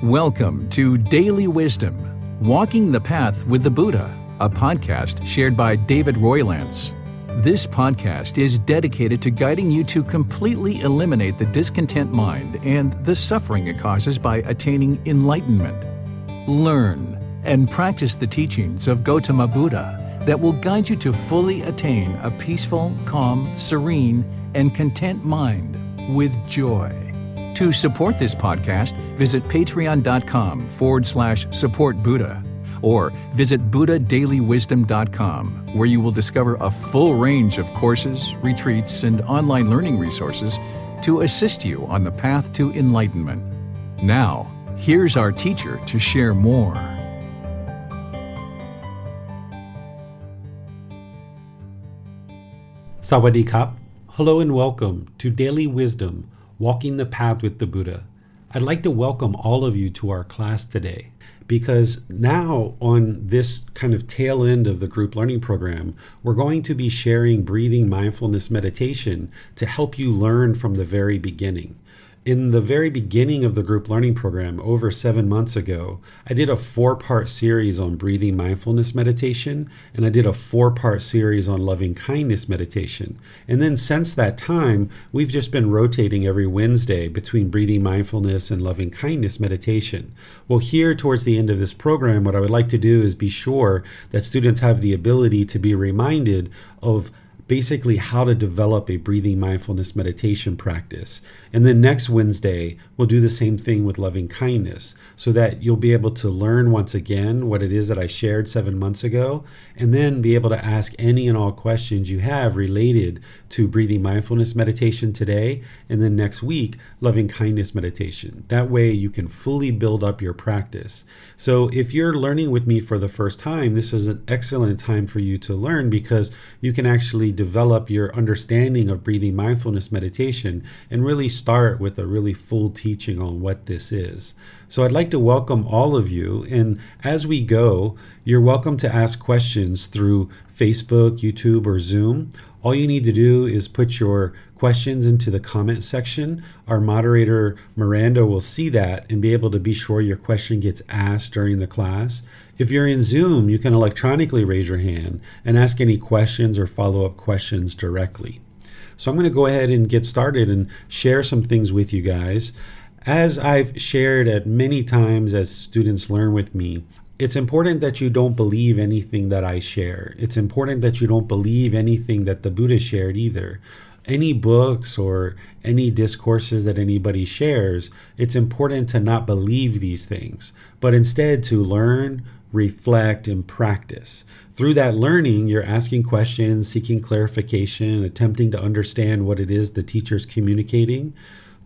Welcome to Daily Wisdom, Walking the Path with the Buddha, a podcast shared by David Roylance. This podcast is dedicated to guiding you to completely eliminate the discontent mind and the suffering it causes by attaining enlightenment. Learn and practice the teachings of Gautama Buddha that will guide you to fully attain a peaceful, calm, serene, and content mind with joy. To support this podcast, visit patreon.com/support Buddha or visit buddhadailywisdom.com, where you will discover a full range of courses, retreats, and online learning resources to assist you on the path to enlightenment. Now, here's our teacher to share more. Sawadee Kap. Hello and welcome to Daily Wisdom, Walking the Path with the Buddha. I'd like to welcome all of you to our class today, because now on this kind of tail end of the group learning program, we're going to be sharing breathing mindfulness meditation to help you learn from the very beginning. In the very beginning of the group learning program, over 7 months ago, I did a 4-part series on breathing mindfulness meditation, and I did a 4-part series on loving kindness meditation. And then since that time, we've just been rotating every Wednesday between breathing mindfulness and loving kindness meditation. Well, here towards the end of this program, what I would like to do is be sure that students have the ability to be reminded of basically how to develop a breathing mindfulness meditation practice. And then next Wednesday, we'll do the same thing with loving kindness, so that you'll be able to learn once again what it is that I shared 7 months ago, and then be able to ask any and all questions you have related to breathing mindfulness meditation today, and then next week, loving kindness meditation. That way you can fully build up your practice. So if you're learning with me for the first time, this is an excellent time for you to learn, because you can actually develop your understanding of breathing mindfulness meditation and really start with a really full teaching on what this is. So I'd like to welcome all of you, and as we go, you're welcome to ask questions through Facebook, YouTube, or Zoom. All you need to do is put your questions into the comment section. Our moderator, Miranda, will see that and be able to be sure your question gets asked during the class. If you're in Zoom, you can electronically raise your hand and ask any questions or follow-up questions directly. So I'm going to go ahead and get started and share some things with you guys. As I've shared at many times as students learn with me, it's important that you don't believe anything that I share. It's important that you don't believe anything that the Buddha shared either. Any books or any discourses that anybody shares, it's important to not believe these things, but instead to learn, reflect, and practice. Through that learning, you're asking questions, seeking clarification, attempting to understand what it is the teacher's communicating.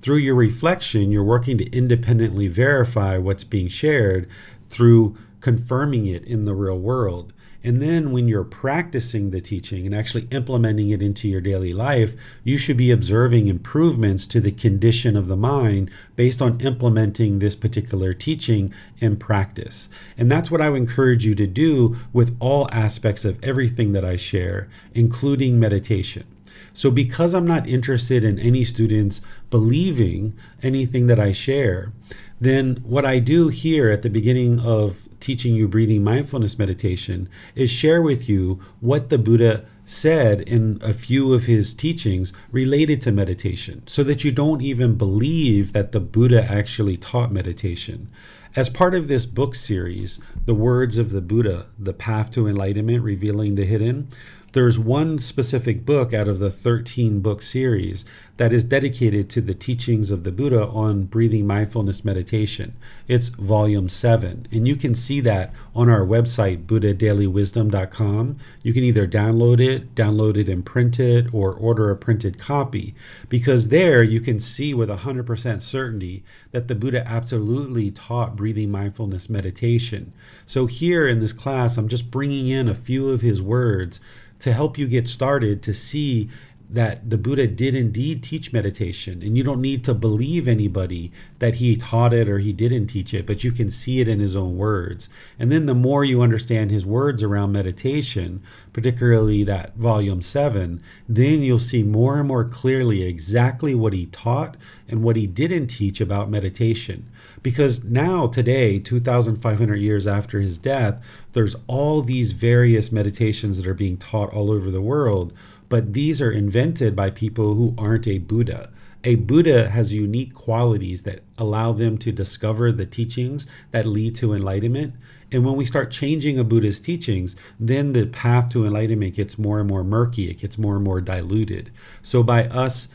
Through your reflection, you're working to independently verify what's being shared through confirming it in the real world. And then when you're practicing the teaching and actually implementing it into your daily life, you should be observing improvements to the condition of the mind based on implementing this particular teaching in practice. And that's what I would encourage you to do with all aspects of everything that I share, including meditation. So because I'm not interested in any students believing anything that I share, then what I do here at the beginning of teaching you breathing mindfulness meditation is share with you what the Buddha said in a few of his teachings related to meditation, so that you don't even believe that the Buddha actually taught meditation. As part of this book series, The Words of the Buddha, The Path to Enlightenment, Revealing the Hidden, there's one specific book out of the 13-book series that is dedicated to the teachings of the Buddha on breathing mindfulness meditation. It's volume 7, and you can see that on our website, buddhadailywisdom.com. You can either download it and print it, or order a printed copy, because there you can see with 100% certainty that the Buddha absolutely taught breathing mindfulness meditation. So here in this class, I'm just bringing in a few of his words to help you get started to see that the Buddha did indeed teach meditation, and you don't need to believe anybody that he taught it or he didn't teach it, but you can see it in his own words. And then the more you understand his words around meditation, particularly that volume 7, then you'll see more and more clearly exactly what he taught and what he didn't teach about meditation. Because now, today, 2,500 years after his death, there's all these various meditations that are being taught all over the world, but these are invented by people who aren't a Buddha. A Buddha has unique qualities that allow them to discover the teachings that lead to enlightenment. And when we start changing a Buddha's teachings, then the path to enlightenment gets more and more murky. It gets more and more diluted. So by us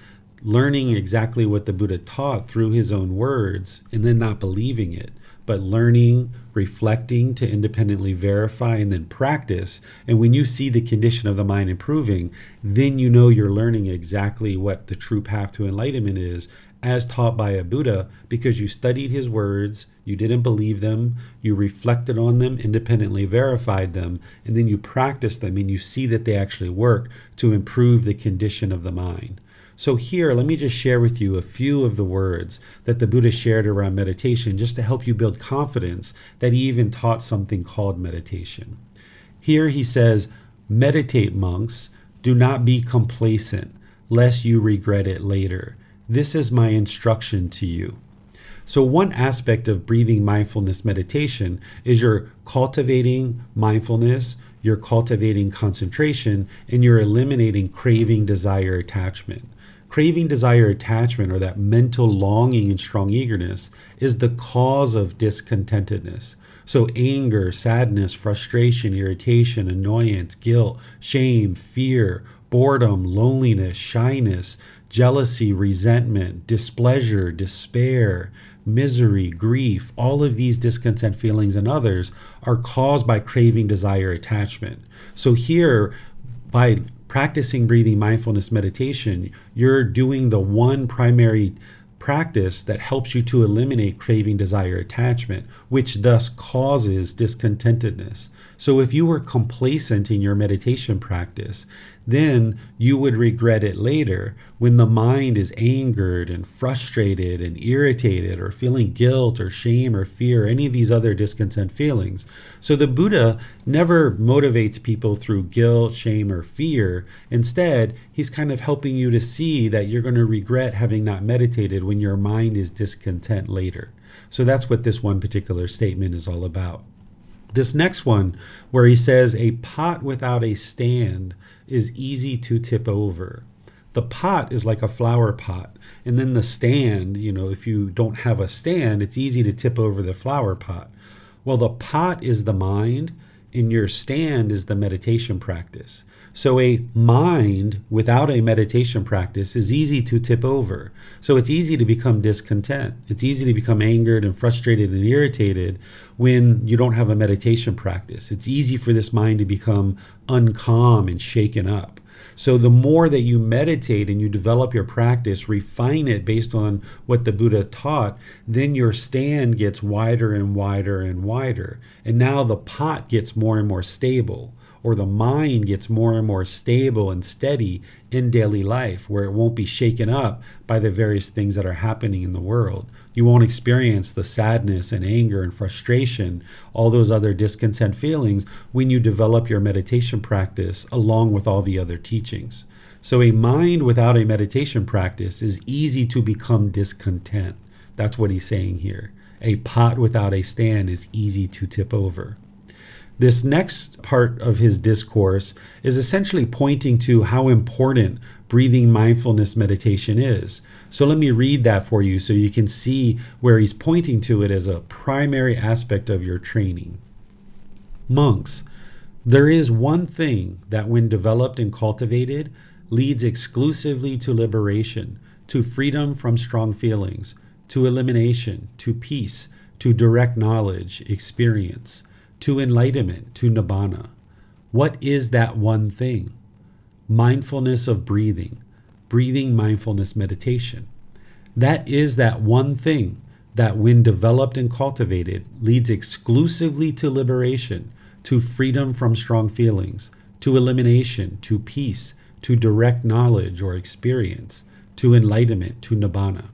learning exactly what the Buddha taught through his own words and then not believing it, but learning, reflecting to independently verify and then practice. And when you see the condition of the mind improving, then you know you're learning exactly what the true path to enlightenment is as taught by a Buddha, because you studied his words, you didn't believe them, you reflected on them, independently verified them, and then you practice them and you see that they actually work to improve the condition of the mind. So here, let me just share with you a few of the words that the Buddha shared around meditation just to help you build confidence that he even taught something called meditation. Here he says, "Meditate, monks, do not be complacent, lest you regret it later. This is my instruction to you." So one aspect of breathing mindfulness meditation is you're cultivating mindfulness, you're cultivating concentration, and you're eliminating craving, desire, attachment. Craving, desire, attachment, or that mental longing and strong eagerness, is the cause of discontentedness. So anger, sadness, frustration, irritation, annoyance, guilt, shame, fear, boredom, loneliness, shyness, jealousy, resentment, displeasure, despair, misery, grief, all of these discontent feelings and others are caused by craving, desire, attachment. So here, by practicing breathing mindfulness meditation, you're doing the one primary practice that helps you to eliminate craving, desire, attachment, which thus causes discontentedness. So if you were complacent in your meditation practice, then you would regret it later when the mind is angered and frustrated and irritated or feeling guilt or shame or fear, any of these other discontent feelings. So the Buddha never motivates people through guilt, shame, or fear. Instead, he's kind of helping you to see that you're going to regret having not meditated when your mind is discontent later. So that's what this one particular statement is all about. This next one, where he says, "A pot without a stand is easy to tip over." The pot is like a flower pot. And then the stand, if you don't have a stand, it's easy to tip over the flower pot. Well, the pot is the mind, and your stand is the meditation practice. So a mind without a meditation practice is easy to tip over. So it's easy to become discontent. It's easy to become angered and frustrated and irritated when you don't have a meditation practice. It's easy for this mind to become uncalm and shaken up. So the more that you meditate and you develop your practice, refine it based on what the Buddha taught, then your stand gets wider and wider and wider. And now the pot gets more and more stable, or the mind gets more and more stable and steady in daily life, where it won't be shaken up by the various things that are happening in the world. You won't experience the sadness and anger and frustration, all those other discontent feelings, when you develop your meditation practice along with all the other teachings. So a mind without a meditation practice is easy to become discontent. That's what he's saying here. A pot without a stand is easy to tip over. This next part of his discourse is essentially pointing to how important breathing mindfulness meditation is. So let me read that for you so you can see where he's pointing to it as a primary aspect of your training. "Monks, there is one thing that, when developed and cultivated, leads exclusively to liberation, to freedom from strong feelings, to elimination, to peace, to direct knowledge, experience, to enlightenment, to nibbana. What is that one thing? Mindfulness of breathing, breathing mindfulness meditation. That is that one thing that, when developed and cultivated, leads exclusively to liberation, to freedom from strong feelings, to elimination, to peace, to direct knowledge or experience, to enlightenment, to nibbana.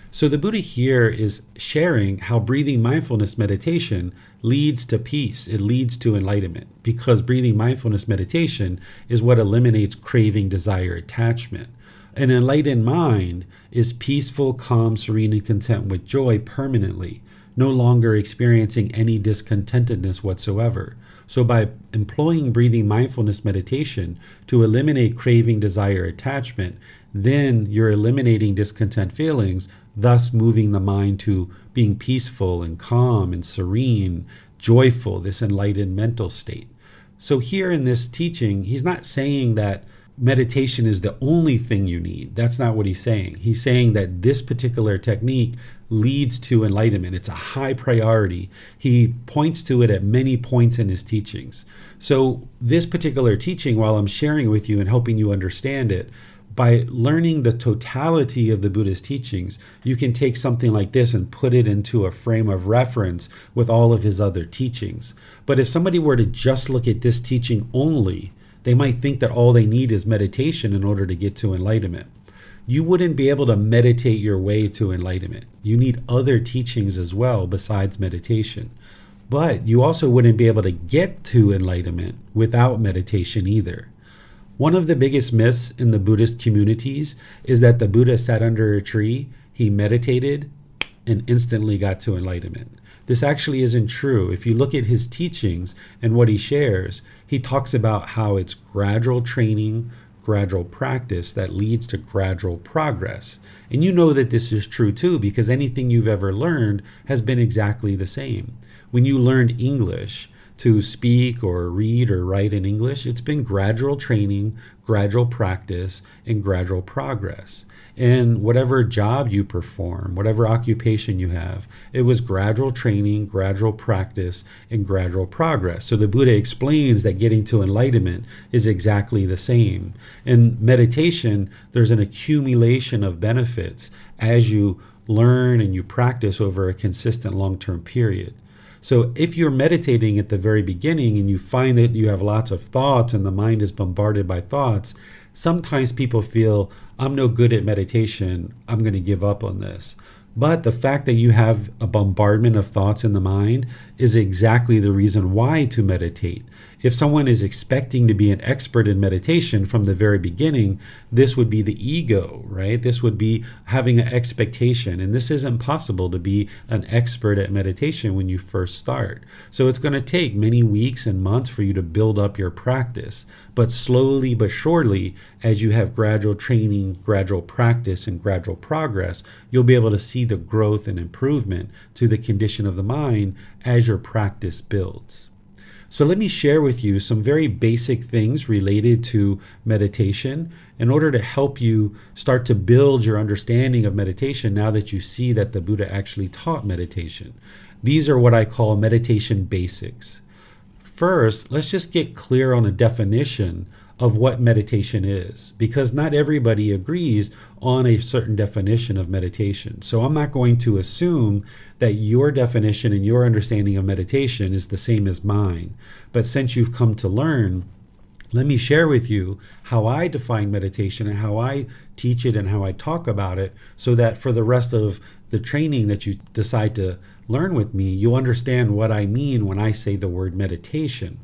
So the Buddha here is sharing how breathing mindfulness meditation leads to peace. It leads to enlightenment, because breathing mindfulness meditation is what eliminates craving, desire, attachment. An enlightened mind is peaceful, calm, serene, and content with joy permanently, no longer experiencing any discontentedness whatsoever. So by employing breathing mindfulness meditation to eliminate craving, desire, attachment, then you're eliminating discontent feelings, thus moving the mind to being peaceful and calm and serene, joyful, this enlightened mental state. So here in this teaching, he's not saying that meditation is the only thing you need. That's not what he's saying. He's saying that this particular technique leads to enlightenment. It's a high priority. He points to it at many points in his teachings. So this particular teaching, while I'm sharing it with you and helping you understand it, by learning the totality of the Buddha's teachings, you can take something like this and put it into a frame of reference with all of his other teachings. But if somebody were to just look at this teaching only, they might think that all they need is meditation in order to get to enlightenment. You wouldn't be able to meditate your way to enlightenment. You need other teachings as well besides meditation. But you also wouldn't be able to get to enlightenment without meditation either. One of the biggest myths in the Buddhist communities is that the Buddha sat under a tree, he meditated, and instantly got to enlightenment. This actually isn't true. If you look at his teachings and what he shares, he talks about how it's gradual training, gradual practice that leads to gradual progress. And you know that this is true too, because anything you've ever learned has been exactly the same. When you learned English, to speak or read or write in English, it's been gradual training, gradual practice, and gradual progress. And whatever job you perform, whatever occupation you have, it was gradual training, gradual practice, and gradual progress. So the Buddha explains that getting to enlightenment is exactly the same. In meditation, there's an accumulation of benefits as you learn and you practice over a consistent long-term period. So if you're meditating at the very beginning and you find that you have lots of thoughts and the mind is bombarded by thoughts, sometimes people feel, I'm no good at meditation, I'm going to give up on this. But the fact that you have a bombardment of thoughts in the mind is exactly the reason why to meditate. If someone is expecting to be an expert in meditation from the very beginning, this would be the ego, right? This would be having an expectation. And this isn't possible to be an expert at meditation when you first start. So it's going to take many weeks and months for you to build up your practice. But slowly but surely, as you have gradual training, gradual practice, and gradual progress, you'll be able to see the growth and improvement to the condition of the mind as your practice builds. So let me share with you some very basic things related to meditation in order to help you start to build your understanding of meditation now that you see that the Buddha actually taught meditation. These are what I call meditation basics. First, let's just get clear on a definition of what meditation is, because not everybody agrees on a certain definition of meditation. So I'm not going to assume that your definition and your understanding of meditation is the same as mine. But since you've come to learn, let me share with you how I define meditation and how I teach it and how I talk about it, so that for the rest of the training that you decide to learn with me, you'll understand what I mean when I say the word meditation.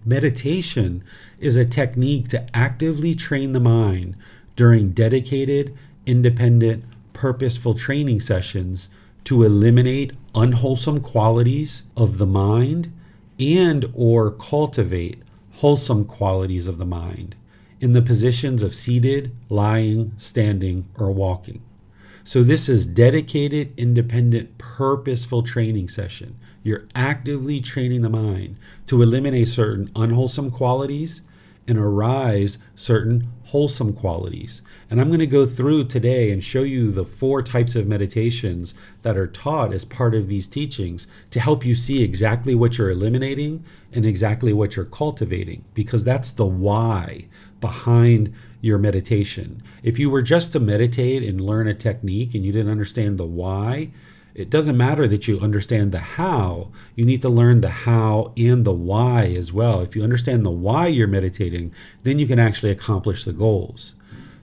Meditation is a technique to actively train the mind during dedicated, independent, purposeful training sessions to eliminate unwholesome qualities of the mind and or cultivate wholesome qualities of the mind in the positions of seated, lying, standing, or walking. So this is dedicated, independent, purposeful training session. You're actively training the mind to eliminate certain unwholesome qualities and arise certain wholesome qualities. And I'm going to go through today and show you the 4 types of meditations that are taught as part of these teachings to help you see exactly what you're eliminating and exactly what you're cultivating, because that's the why behind your meditation. If you were just to meditate and learn a technique and you didn't understand the why, it doesn't matter that you understand the how. You need to learn the how and the why as well. If you understand the why you're meditating, then you can actually accomplish the goals.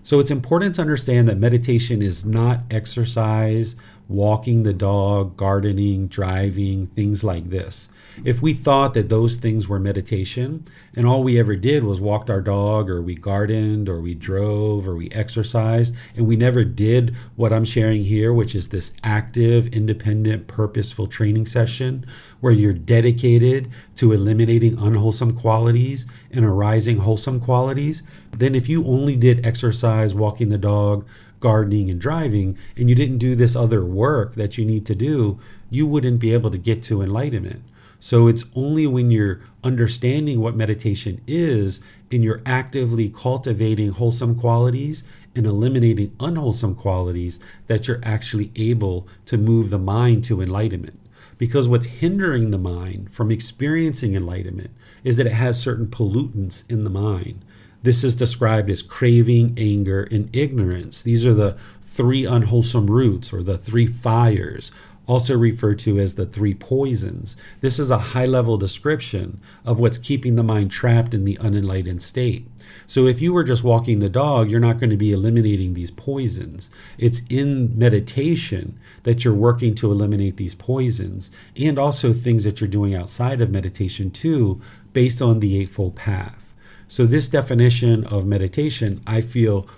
So it's important to understand that meditation is not exercise, walking the dog, gardening, driving, things like this. If we thought that those things were meditation and all we ever did was walked our dog, or we gardened, or we drove, or we exercised, and we never did what I'm sharing here, which is this active, independent, purposeful training session where you're dedicated to eliminating unwholesome qualities and arising wholesome qualities, then if you only did exercise, walking the dog, gardening, and driving, and you didn't do this other work that you need to do, you wouldn't be able to get to enlightenment. So it's only when you're understanding what meditation is and you're actively cultivating wholesome qualities and eliminating unwholesome qualities that you're actually able to move the mind to enlightenment. Because what's hindering the mind from experiencing enlightenment is that it has certain pollutants in the mind. This is described as craving, anger, and ignorance. These are the three unwholesome roots, or the three fires, also referred to as the three poisons. This is a high-level description of what's keeping the mind trapped in the unenlightened state. So if you were just walking the dog, you're not going to be eliminating these poisons. It's in meditation that you're working to eliminate these poisons, and also things that you're doing outside of meditation too, based on the Eightfold Path. So this definition of meditation, I feel,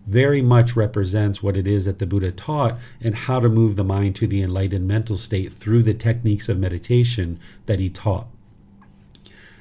very much represents what it is that the Buddha taught and how to move the mind to the enlightened mental state through the techniques of meditation that he taught.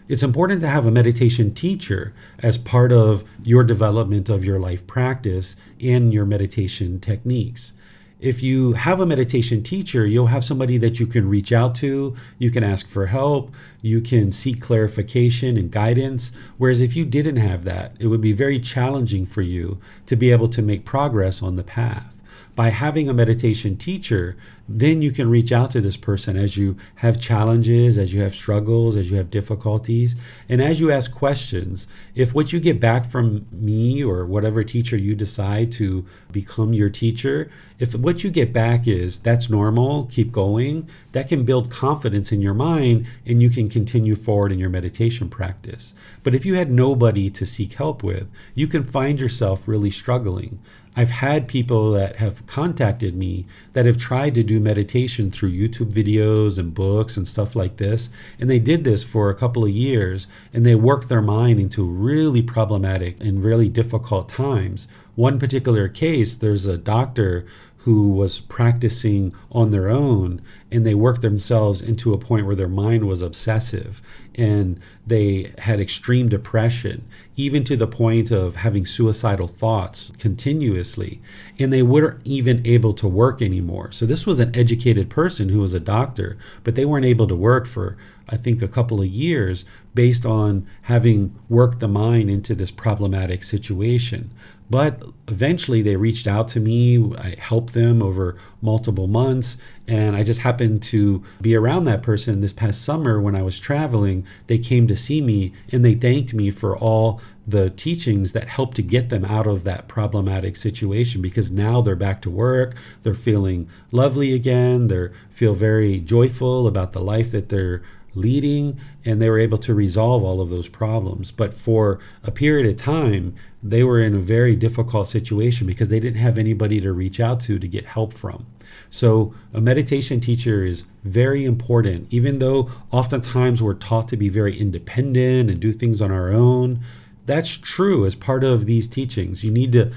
It's important to have a meditation teacher as part of your development of your life practice and your meditation techniques. If you have a meditation teacher, you'll have somebody that you can reach out to, you can ask for help, you can seek clarification and guidance. Whereas if you didn't have that, it would be very challenging for you to be able to make progress on the path. By having a meditation teacher, then you can reach out to this person as you have challenges, as you have struggles, as you have difficulties, and as you ask questions. If what you get back from me or whatever teacher you decide to become your teacher, if what you get back is that's normal, keep going, that can build confidence in your mind and you can continue forward in your meditation practice. But if you had nobody to seek help with, you can find yourself really struggling. I've had people that have contacted me that have tried to do meditation through YouTube videos and books and stuff like this. And they did this for a couple of years and they worked their mind into really problematic and really difficult times. One particular case, there's a doctor who was practicing on their own and they worked themselves into a point where their mind was obsessive and they had extreme depression, even to the point of having suicidal thoughts continuously, and they weren't even able to work anymore. So this was an educated person who was a doctor, but they weren't able to work for, I think, a couple of years based on having worked the mind into this problematic situation. But eventually they reached out to me. I helped them over multiple months. And I just happened to be around that person this past summer when I was traveling. They came to see me and they thanked me for all the teachings that helped to get them out of that problematic situation, because now they're back to work. They're feeling lovely again. They feel very joyful about the life that they're leading, and they were able to resolve all of those problems. But for a period of time, they were in a very difficult situation because they didn't have anybody to reach out to get help from. So a meditation teacher is very important, even though oftentimes we're taught to be very independent and do things on our own. That's true as part of these teachings. You need to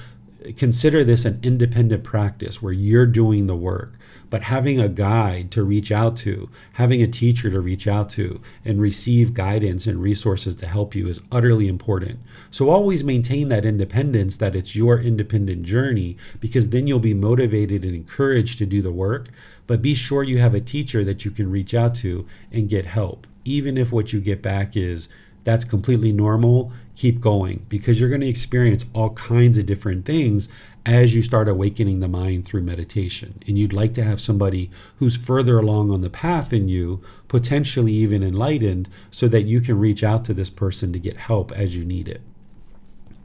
consider this an independent practice where you're doing the work. But having a guide to reach out to, having a teacher to reach out to and receive guidance and resources to help you is utterly important. So always maintain that independence, that it's your independent journey, because then you'll be motivated and encouraged to do the work. But be sure you have a teacher that you can reach out to and get help. Even if what you get back is, that's completely normal, keep going, because you're going to experience all kinds of different things as you start awakening the mind through meditation. And you'd like to have somebody who's further along on the path than you, potentially even enlightened, so that you can reach out to this person to get help as you need it.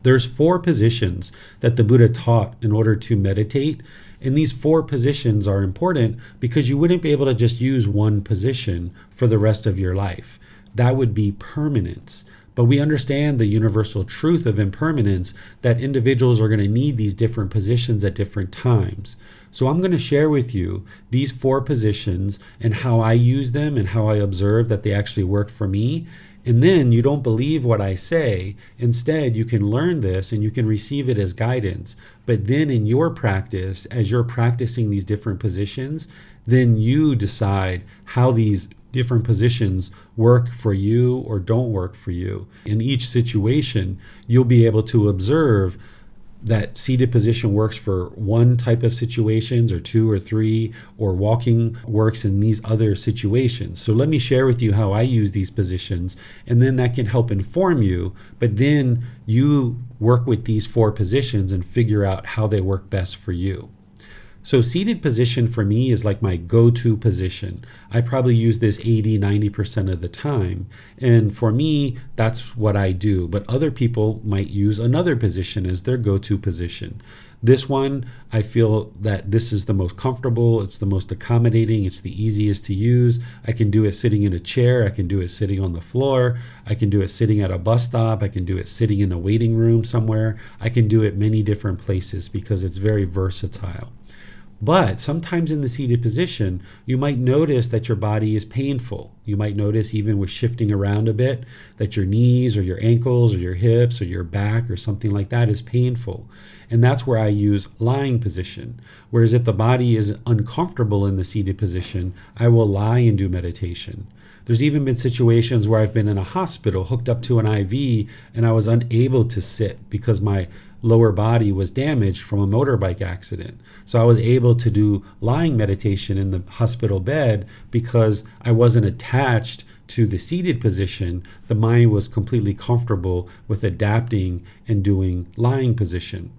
There's 4 positions that the Buddha taught in order to meditate, And these 4 positions are important because you wouldn't be able to just use one position for the rest of your life. That would be permanence. But we understand the universal truth of impermanence, that individuals are going to need these different positions at different times. So I'm going to share with you these 4 positions and how I use them and how I observe that they actually work for me. And then you don't believe what I say. Instead, you can learn this and you can receive it as guidance. But then in your practice, as you're practicing these different positions, then you decide how these different positions work for you or don't work for you. In each situation, you'll be able to observe that seated position works for one type of situations or 2 or 3, or walking works in these other situations. So let me share with you how I use these positions, and then that can help inform you. But then you work with these 4 positions and figure out how they work best for you. So seated position for me is like my go-to position. I probably use this 80-90% of the time. And for me, that's what I do. But other people might use another position as their go-to position. This one, I feel that this is the most comfortable, it's the most accommodating, it's the easiest to use. I can do it sitting in a chair, I can do it sitting on the floor, I can do it sitting at a bus stop, I can do it sitting in a waiting room somewhere. I can do it many different places because it's very versatile. But sometimes in the seated position, you might notice that your body is painful. You might notice, even with shifting around a bit, that your knees or your ankles or your hips or your back or something like that is painful. And that's where I use lying position. Whereas if the body is uncomfortable in the seated position, I will lie and do meditation. There's even been situations where I've been in a hospital hooked up to an IV and I was unable to sit because my lower body was damaged from a motorbike accident. So I was able to do lying meditation in the hospital bed because I wasn't attached to the seated position. The mind was completely comfortable with adapting and doing lying position.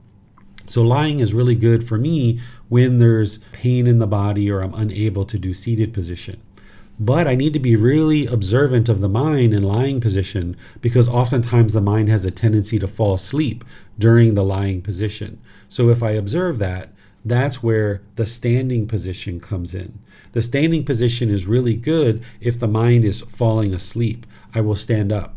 So lying is really good for me when there's pain in the body or I'm unable to do seated position. But I need to be really observant of the mind in lying position because oftentimes the mind has a tendency to fall asleep during the lying position. So if I observe that, that's where the standing position comes in. The standing position is really good if the mind is falling asleep. I will stand up.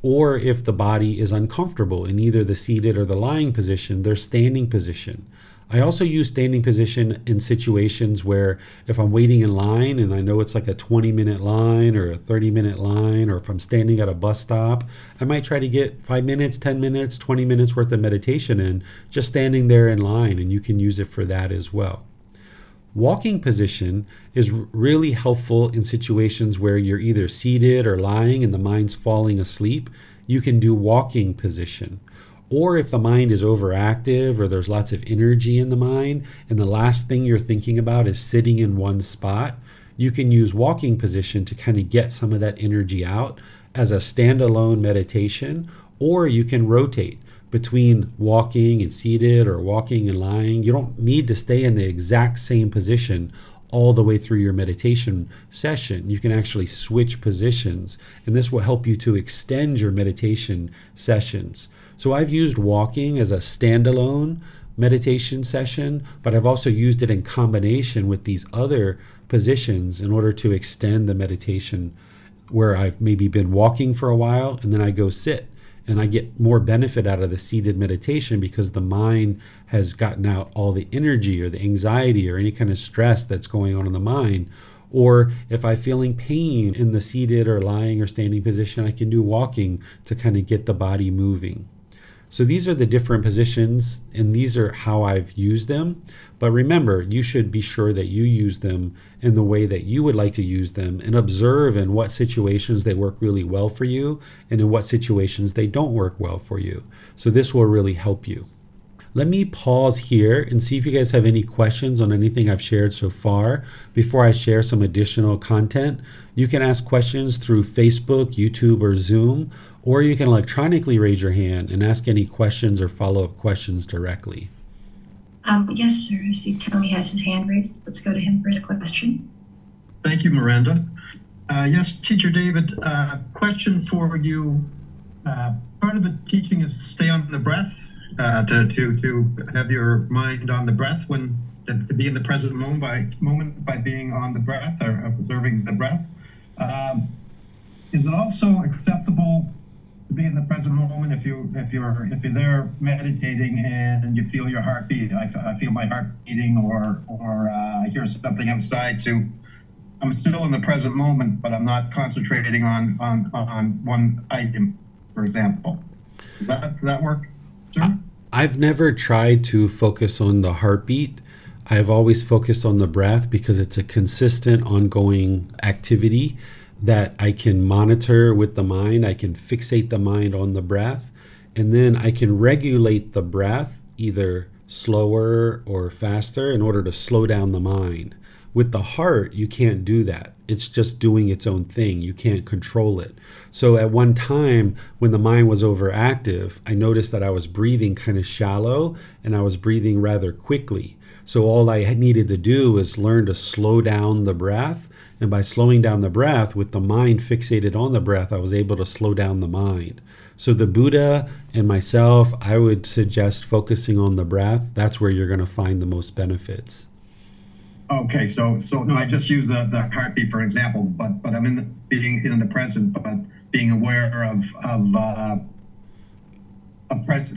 Or if the body is uncomfortable in either the seated or the lying position, there's standing position. I also use standing position in situations where if I'm waiting in line and I know it's like a 20-minute line or a 30-minute line, or if I'm standing at a bus stop, I might try to get 5 minutes, 10 minutes, 20 minutes worth of meditation in, just standing there in line, and you can use it for that as well. Walking position is really helpful in situations where you're either seated or lying and the mind's falling asleep. You can do walking position. Or if the mind is overactive or there's lots of energy in the mind and the last thing you're thinking about is sitting in one spot, you can use walking position to kind of get some of that energy out as a standalone meditation, or you can rotate between walking and seated or walking and lying. You don't need to stay in the exact same position all the way through your meditation session. You can actually switch positions, and this will help you to extend your meditation sessions. So I've used walking as a standalone meditation session, but I've also used it in combination with these other positions in order to extend the meditation, where I've maybe been walking for a while and then I go sit. And I get more benefit out of the seated meditation because the mind has gotten out all the energy or the anxiety or any kind of stress that's going on in the mind. Or if I'm feeling pain in the seated or lying or standing position, I can do walking to kind of get the body moving. So these are the different positions, and these are how I've used them. But remember, you should be sure that you use them in the way that you would like to use them, and observe in what situations they work really well for you and in what situations they don't work well for you. So this will really help you. Let me pause here and see if you guys have any questions on anything I've shared so far before I share some additional content. You can ask questions through Facebook, YouTube, or Zoom, or you can electronically raise your hand and ask any questions or follow-up questions directly. Yes, sir. I see Tony has his hand raised. Let's go to him for his question. Thank you, Miranda. Yes, Teacher David, question for you. Part of the teaching is to stay on the breath, to have your mind on the breath when to be in the present moment by being on the breath or observing the breath. Is it also acceptable to be in the present moment if you're there meditating and you feel your heartbeat? I feel my heart beating, or I hear something outside. I'm still in the present moment, but I'm not concentrating on one item, for example. Does that work, sir? I've never tried to focus on the heartbeat. I've always focused on the breath because it's a consistent, ongoing activity that I can monitor with the mind. I can fixate the mind on the breath, and then I can regulate the breath either slower or faster in order to slow down the mind. With the heart, you can't do that. It's just doing its own thing. You can't control it. So at one time, when the mind was overactive, I noticed that I was breathing kind of shallow and I was breathing rather quickly. So all I needed to do was learn to slow down the breath. And by slowing down the breath, with the mind fixated on the breath, I was able to slow down the mind. So the Buddha and myself, I would suggest focusing on the breath. That's where you're going to find the most benefits. Okay, so no, I just use the heartbeat for example, but I'm being in the present, but being aware of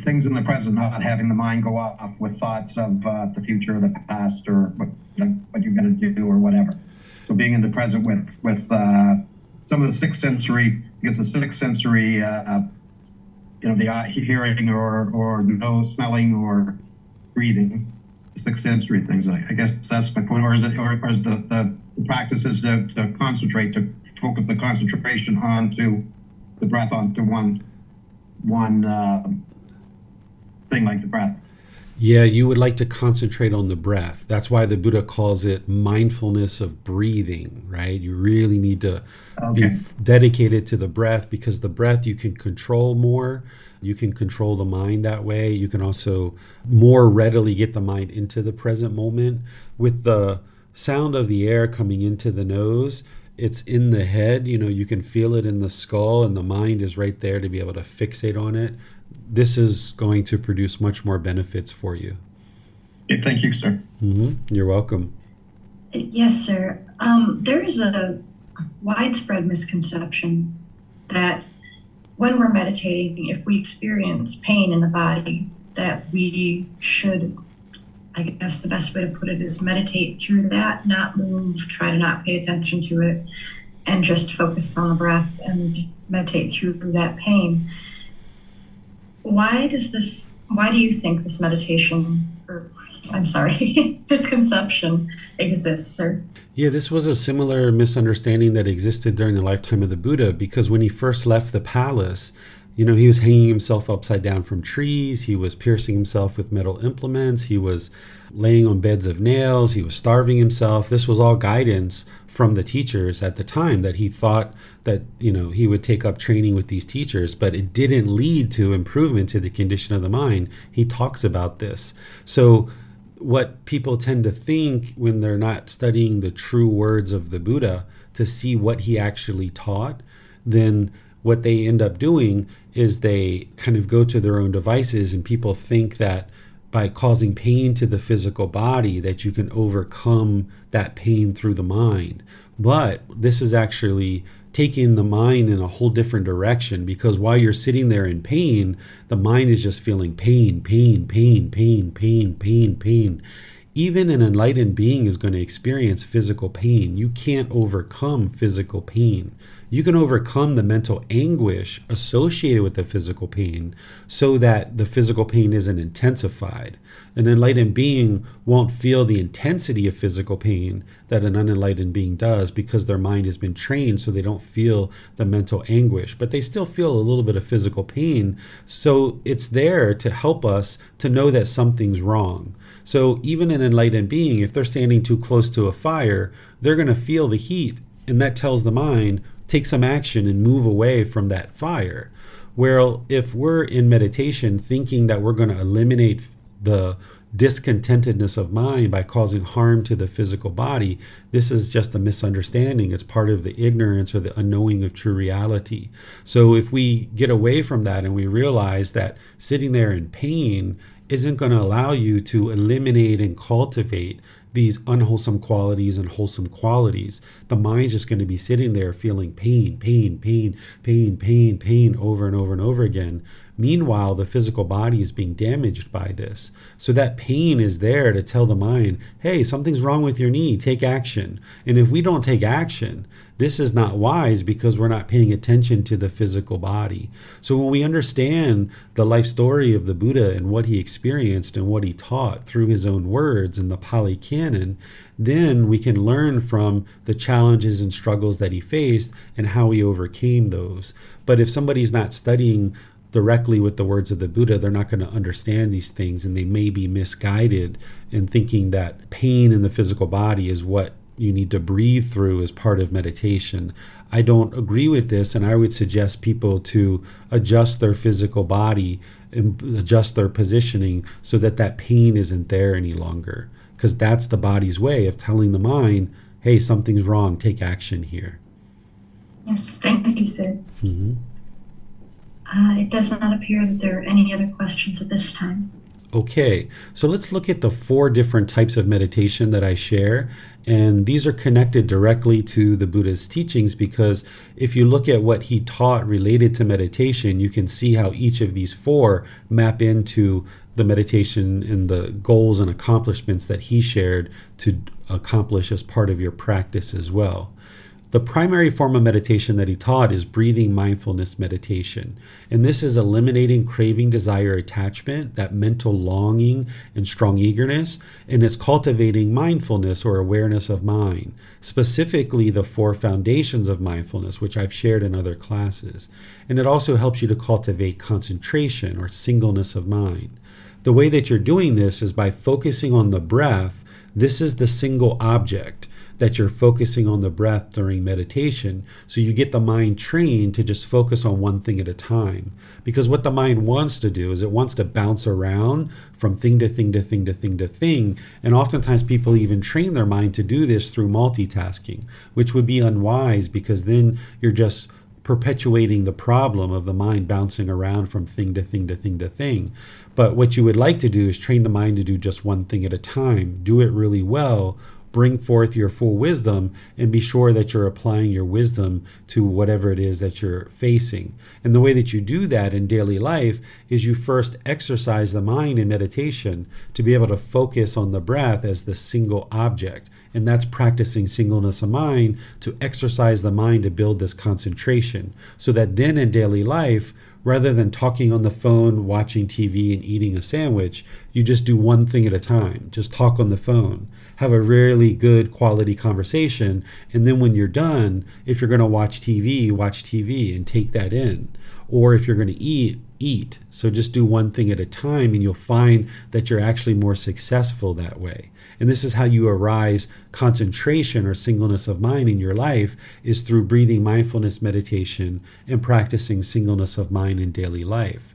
things in the present, not having the mind go off with thoughts of the future or the past or what you're going to do or whatever. So being in the present with some of the sixth sensory, because the sixth sensory, the eye, hearing or nose, smelling or breathing. Six sensory things. I guess that's my point. Or is the practice is to concentrate, to focus the concentration onto the breath, onto one thing like the breath? Yeah, you would like to concentrate on the breath. That's why the Buddha calls it mindfulness of breathing, right? You really need to be dedicated to the breath, because the breath you can control more. You can control the mind that way. You can also more readily get the mind into the present moment. With the sound of the air coming into the nose, it's in the head. You can feel it in the skull, and the mind is right there to be able to fixate on it. This is going to produce much more benefits for you. Okay, thank you, sir. You're welcome. Yes, sir. There is a widespread misconception that when we're meditating, if we experience pain in the body, that we should, I guess the best way to put it is meditate through that, not move, try to not pay attention to it, and just focus on the breath and meditate through that pain. Why do you think this misconception exists, sir? Yeah, this was a similar misunderstanding that existed during the lifetime of the Buddha, because when he first left the palace, he was hanging himself upside down from trees, he was piercing himself with metal implements, he was laying on beds of nails, he was starving himself. This was all guidance from the teachers at the time, that he thought that, he would take up training with these teachers, but it didn't lead to improvement to the condition of the mind. He talks about this. So what people tend to think when they're not studying the true words of the Buddha to see what he actually taught, then what they end up doing is they kind of go to their own devices, and people think that by causing pain to the physical body that you can overcome that pain through the mind. But this is actually taking the mind in a whole different direction, because while you're sitting there in pain, the mind is just feeling pain, pain, pain, pain, pain, pain, pain. Even an enlightened being is going to experience physical pain. You can't overcome physical pain. You can overcome the mental anguish associated with the physical pain so that the physical pain isn't intensified. An enlightened being won't feel the intensity of physical pain that an unenlightened being does, because their mind has been trained so they don't feel the mental anguish, but they still feel a little bit of physical pain. So it's there to help us to know that something's wrong. So even an enlightened being, if they're standing too close to a fire, they're going to feel the heat, and that tells the mind, take some action and move away from that fire. Where if we're in meditation thinking that we're going to eliminate the discontentedness of mind by causing harm to the physical body, this is just a misunderstanding. It's part of the ignorance or the unknowing of true reality. So if we get away from that and we realize that sitting there in pain isn't going to allow you to eliminate and cultivate these unwholesome qualities and wholesome qualities. The mind's just going to be sitting there feeling pain, pain, pain, pain, pain, pain over and over and over again. Meanwhile, the physical body is being damaged by this. So that pain is there to tell the mind, hey, something's wrong with your knee, take action. And if we don't take action, this is not wise because we're not paying attention to the physical body. So when we understand the life story of the Buddha and what he experienced and what he taught through his own words in the Pali Canon, then we can learn from the challenges and struggles that he faced and how he overcame those. But if somebody's not studying directly with the words of the Buddha, they're not going to understand these things, and they may be misguided in thinking that pain in the physical body is what you need to breathe through as part of meditation. I don't agree with this, and I would suggest people to adjust their physical body and adjust their positioning so that that pain isn't there any longer, because that's the body's way of telling the mind, hey, something's wrong, take action here. Yes, thank you, sir. Mm-hmm. It does not appear that there are any other questions at this time. Okay, so let's look at the 4 different types of meditation that I share. And these are connected directly to the Buddha's teachings, because if you look at what he taught related to meditation, you can see how each of these 4 map into the meditation and the goals and accomplishments that he shared to accomplish as part of your practice as well. The primary form of meditation that he taught is breathing mindfulness meditation. And this is eliminating craving, desire, attachment, that mental longing and strong eagerness. And it's cultivating mindfulness or awareness of mind, specifically the 4 foundations of mindfulness, which I've shared in other classes. And it also helps you to cultivate concentration or singleness of mind. The way that you're doing this is by focusing on the breath. This is the single object that you're focusing on, the breath during meditation. So you get the mind trained to just focus on one thing at a time. Because what the mind wants to do is it wants to bounce around from thing to thing to thing to thing to thing. And oftentimes people even train their mind to do this through multitasking, which would be unwise, because then you're just perpetuating the problem of the mind bouncing around from thing to thing to thing to thing. But what you would like to do is train the mind to do just one thing at a time, do it really well, bring forth your full wisdom, and be sure that you're applying your wisdom to whatever it is that you're facing. And the way that you do that in daily life is you first exercise the mind in meditation to be able to focus on the breath as the single object. And that's practicing singleness of mind, to exercise the mind to build this concentration, so that then in daily life, rather than talking on the phone, watching TV, and eating a sandwich, you just do one thing at a time. Just talk on the phone. Have a really good quality conversation. And then when you're done, if you're going to watch TV and take that in. Or if you're going to eat. So just do one thing at a time, and you'll find that you're actually more successful that way. And this is how you arise concentration or singleness of mind in your life, is through breathing mindfulness meditation and practicing singleness of mind in daily life.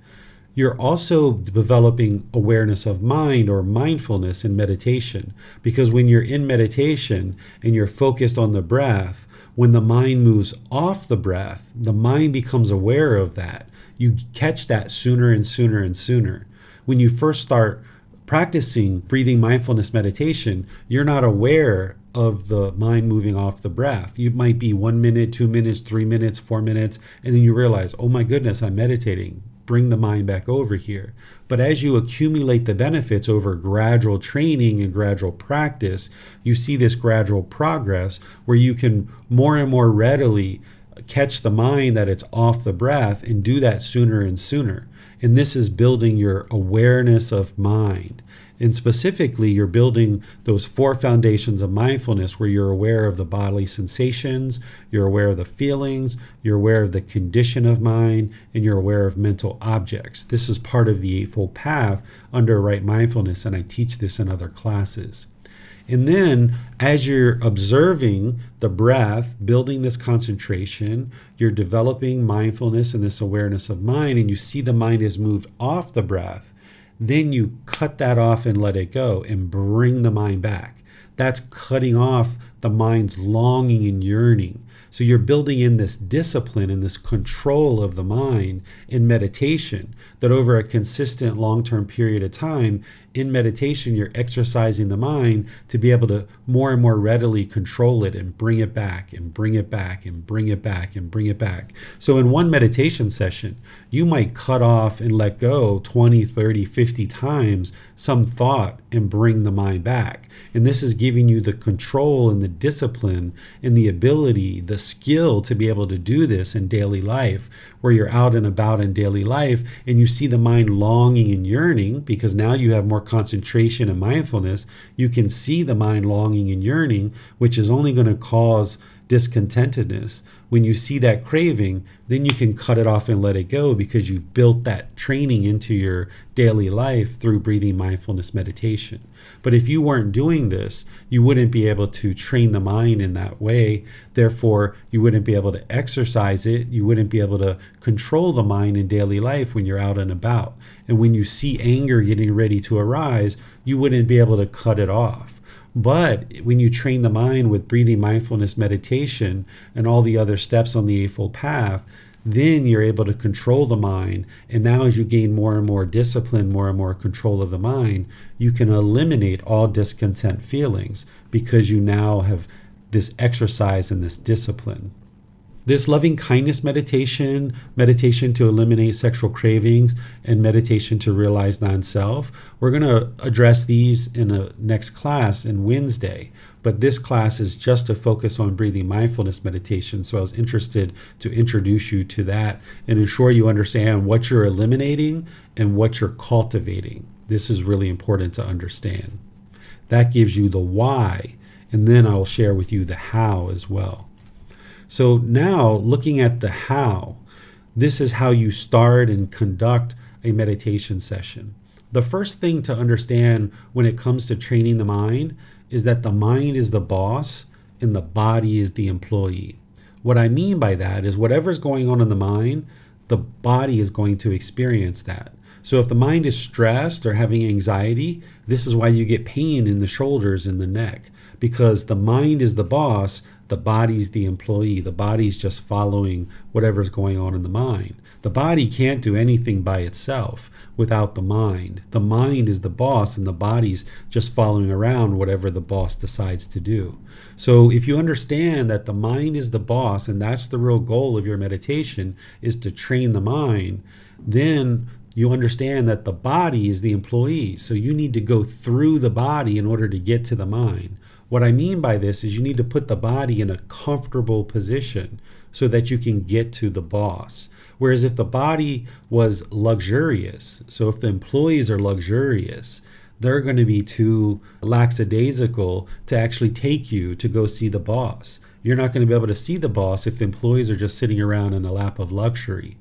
You're also developing awareness of mind or mindfulness in meditation, because when you're in meditation and you're focused on the breath, when the mind moves off the breath, the mind becomes aware of that. You catch that sooner and sooner and sooner. When you first start practicing breathing mindfulness meditation, you're not aware of the mind moving off the breath. You might be 1 minute, 2 minutes, 3 minutes, 4 minutes, and then you realize, oh my goodness, I'm meditating. Bring the mind back over here. But as you accumulate the benefits over gradual training and gradual practice, you see this gradual progress where you can more and more readily catch the mind that it's off the breath and do that sooner and sooner. And this is building your awareness of mind. And specifically, you're building those 4 foundations of mindfulness, where you're aware of the bodily sensations, you're aware of the feelings, you're aware of the condition of mind, and you're aware of mental objects. This is part of the Eightfold Path under right mindfulness, and I teach this in other classes. And then as you're observing the breath, building this concentration, you're developing mindfulness and this awareness of mind, and you see the mind has moved off the breath. Then you cut that off and let it go and bring the mind back. That's cutting off the mind's longing and yearning. So you're building in this discipline and this control of the mind in meditation, that over a consistent long-term period of time, in meditation, you're exercising the mind to be able to more and more readily control it and bring it back and bring it back and bring it back and bring it back. So in one meditation session, you might cut off and let go 20, 30, 50 times some thought and bring the mind back. And this is giving you the control and the discipline and the ability, the skill to be able to do this in daily life, where you're out and about in daily life and you see the mind longing and yearning, because now you have more concentration and mindfulness. You can see the mind longing and yearning, which is only going to cause discontentedness. When you see that craving, then you can cut it off and let it go, because you've built that training into your daily life through breathing mindfulness meditation. But if you weren't doing this, you wouldn't be able to train the mind in that way. Therefore, you wouldn't be able to exercise it. You wouldn't be able to control the mind in daily life when you're out and about. And when you see anger getting ready to arise, you wouldn't be able to cut it off. But when you train the mind with breathing mindfulness meditation and all the other steps on the Eightfold Path, then you're able to control the mind. And now as you gain more and more discipline, more and more control of the mind, you can eliminate all discontent feelings, because you now have this exercise and this discipline. This loving kindness meditation, meditation to eliminate sexual cravings, and meditation to realize non-self, we're going to address these in a next class in Wednesday. But this class is just to focus on breathing mindfulness meditation. So I was interested to introduce you to that and ensure you understand what you're eliminating and what you're cultivating. This is really important to understand. That gives you the why, and then I'll share with you the how as well. So now, looking at the how, this is how you start and conduct a meditation session. The first thing to understand when it comes to training the mind is that the mind is the boss and the body is the employee. What I mean by that is whatever's going on in the mind, the body is going to experience that. So if the mind is stressed or having anxiety, this is why you get pain in the shoulders and the neck, because the mind is the boss, the body's the employee. The body's just following whatever's going on in the mind. The body can't do anything by itself without the mind. The mind is the boss, and the body's just following around whatever the boss decides to do. So if you understand that the mind is the boss, and that's the real goal of your meditation, is to train the mind, then you understand that the body is the employee. So you need to go through the body in order to get to the mind. What I mean by this is you need to put the body in a comfortable position so that you can get to the boss. Whereas if the body was luxurious, so if the employees are luxurious, they're going to be too lackadaisical to actually take you to go see the boss. You're not going to be able to see the boss if the employees are just sitting around in a lap of luxury.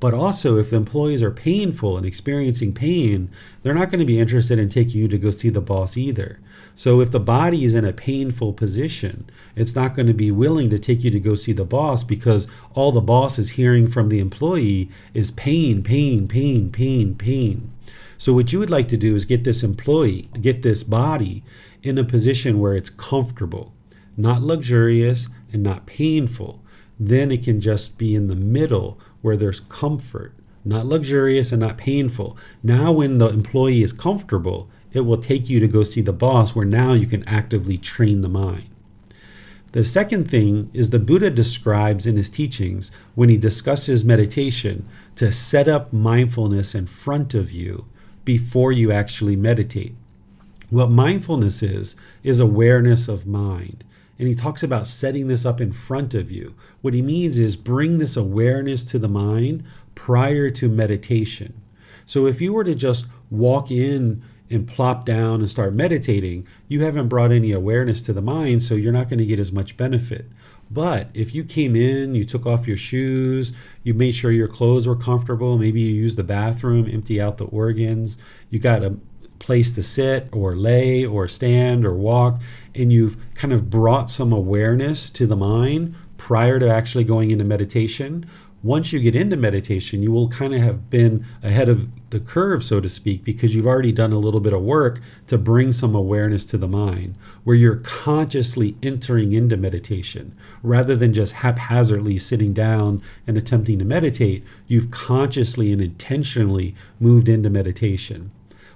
But also, if the employees are painful and experiencing pain, they're not going to be interested in taking you to go see the boss either. So if the body is in a painful position, it's not going to be willing to take you to go see the boss, because all the boss is hearing from the employee is pain, pain, pain, pain, pain. So what you would like to do is get this employee, get this body in a position where it's comfortable, not luxurious and not painful. Then it can just be in the middle where there's comfort, not luxurious and not painful. Now when the employee is comfortable, it will take you to go see the boss, where now you can actively train the mind. The second thing is the Buddha describes in his teachings, when he discusses meditation, to set up mindfulness in front of you before you actually meditate. What mindfulness is awareness of mind. And he talks about setting this up in front of you. What he means is bring this awareness to the mind prior to meditation. So if you were to just walk in and plop down and start meditating, you haven't brought any awareness to the mind, so you're not going to get as much benefit. But if you came in, you took off your shoes, you made sure your clothes were comfortable, maybe you used the bathroom, empty out the organs, you got a place to sit or lay or stand or walk, and you've kind of brought some awareness to the mind prior to actually going into meditation, once you get into meditation, you will kind of have been ahead of the curve, so to speak, because you've already done a little bit of work to bring some awareness to the mind, where you're consciously entering into meditation rather than just haphazardly sitting down and attempting to meditate. You've consciously and intentionally moved into meditation.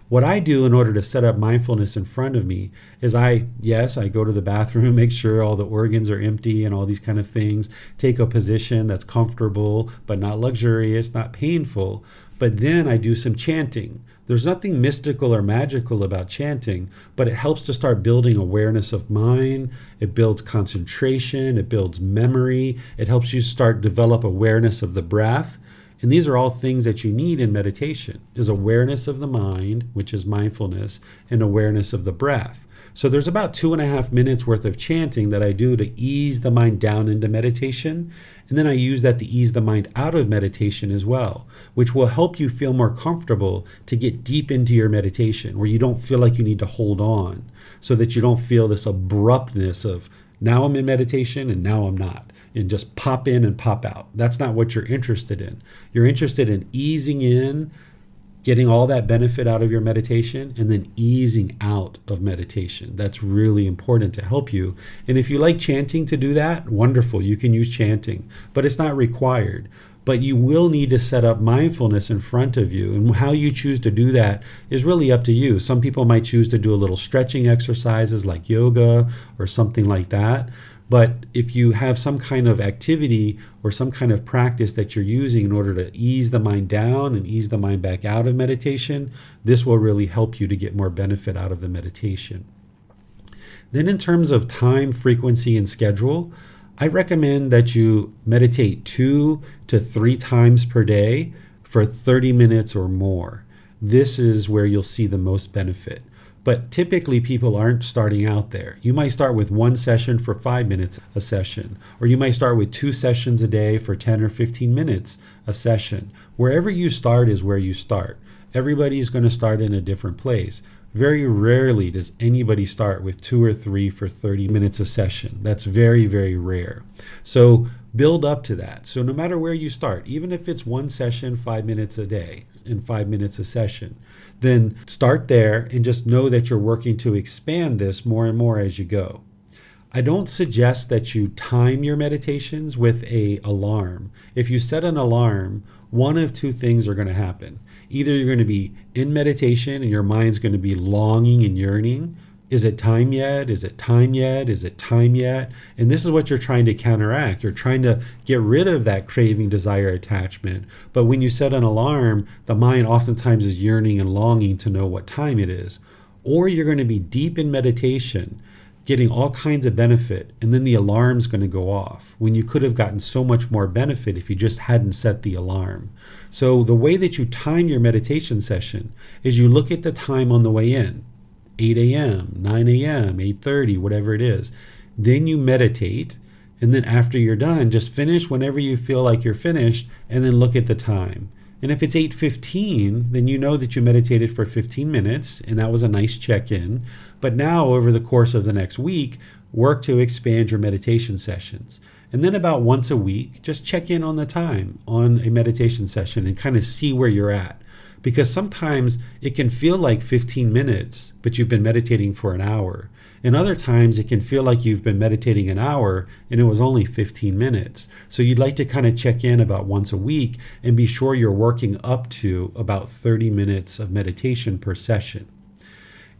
What I do in order to set up mindfulness in front of me is I go to the bathroom, make sure all the organs are empty and all these kind of things, take a position that's comfortable, but not luxurious, not painful. But then I do some chanting. There's nothing mystical or magical about chanting, but it helps to start building awareness of mind. It builds concentration, it builds memory. It helps you start develop awareness of the breath. And these are all things that you need in meditation, is awareness of the mind, which is mindfulness, and awareness of the breath. So there's about 2.5 minutes worth of chanting that I do to ease the mind down into meditation. And then I use that to ease the mind out of meditation as well, which will help you feel more comfortable to get deep into your meditation, where you don't feel like you need to hold on, so that you don't feel this abruptness of now I'm in meditation and now I'm not, and just pop in and pop out. That's not what you're interested in. You're interested in easing in, getting all that benefit out of your meditation, and then easing out of meditation. That's really important to help you. And if you like chanting to do that, wonderful, you can use chanting, but it's not required. But you will need to set up mindfulness in front of you. And how you choose to do that is really up to you. Some people might choose to do a little stretching exercises like yoga or something like that. But if you have some kind of activity or some kind of practice that you're using in order to ease the mind down and ease the mind back out of meditation, this will really help you to get more benefit out of the meditation. Then in terms of time, frequency, and schedule, I recommend that you meditate 2 to 3 times per day for 30 minutes or more. This is where you'll see the most benefit. But typically people aren't starting out there. You might start with 1 session for 5 minutes a session, or you might start with 2 sessions a day for 10 or 15 minutes a session. Wherever you start is where you start. Everybody's going to start in a different place. Very rarely does anybody start with 2 or 3 for 30 minutes a session. That's very, very rare. So build up to that. So no matter where you start, even if it's 1 session, 5 minutes a day and 5 minutes a session, then start there and just know that you're working to expand this more and more as you go. I don't suggest that you time your meditations with an alarm. If you set an alarm, one of 2 things are going to happen. Either you're going to be in meditation and your mind's going to be longing and yearning. Is it time yet? Is it time yet? Is it time yet? And this is what you're trying to counteract. You're trying to get rid of that craving, desire, attachment. But when you set an alarm, the mind oftentimes is yearning and longing to know what time it is. Or you're going to be deep in meditation, getting all kinds of benefit, and then the alarm's going to go off when you could have gotten so much more benefit if you just hadn't set the alarm. So the way that you time your meditation session is you look at the time on the way in, 8 a.m., 9 a.m., 8:30, whatever it is. Then you meditate, and then after you're done, just finish whenever you feel like you're finished, and then look at the time. And if it's 8:15, then you know that you meditated for 15 minutes, and that was a nice check-in. But now, over the course of the next week, work to expand your meditation sessions. And then about once a week, just check in on the time on a meditation session and kind of see where you're at. Because sometimes it can feel like 15 minutes, but you've been meditating for an hour. And other times it can feel like you've been meditating an hour and it was only 15 minutes. So you'd like to kind of check in about once a week and be sure you're working up to about 30 minutes of meditation per session.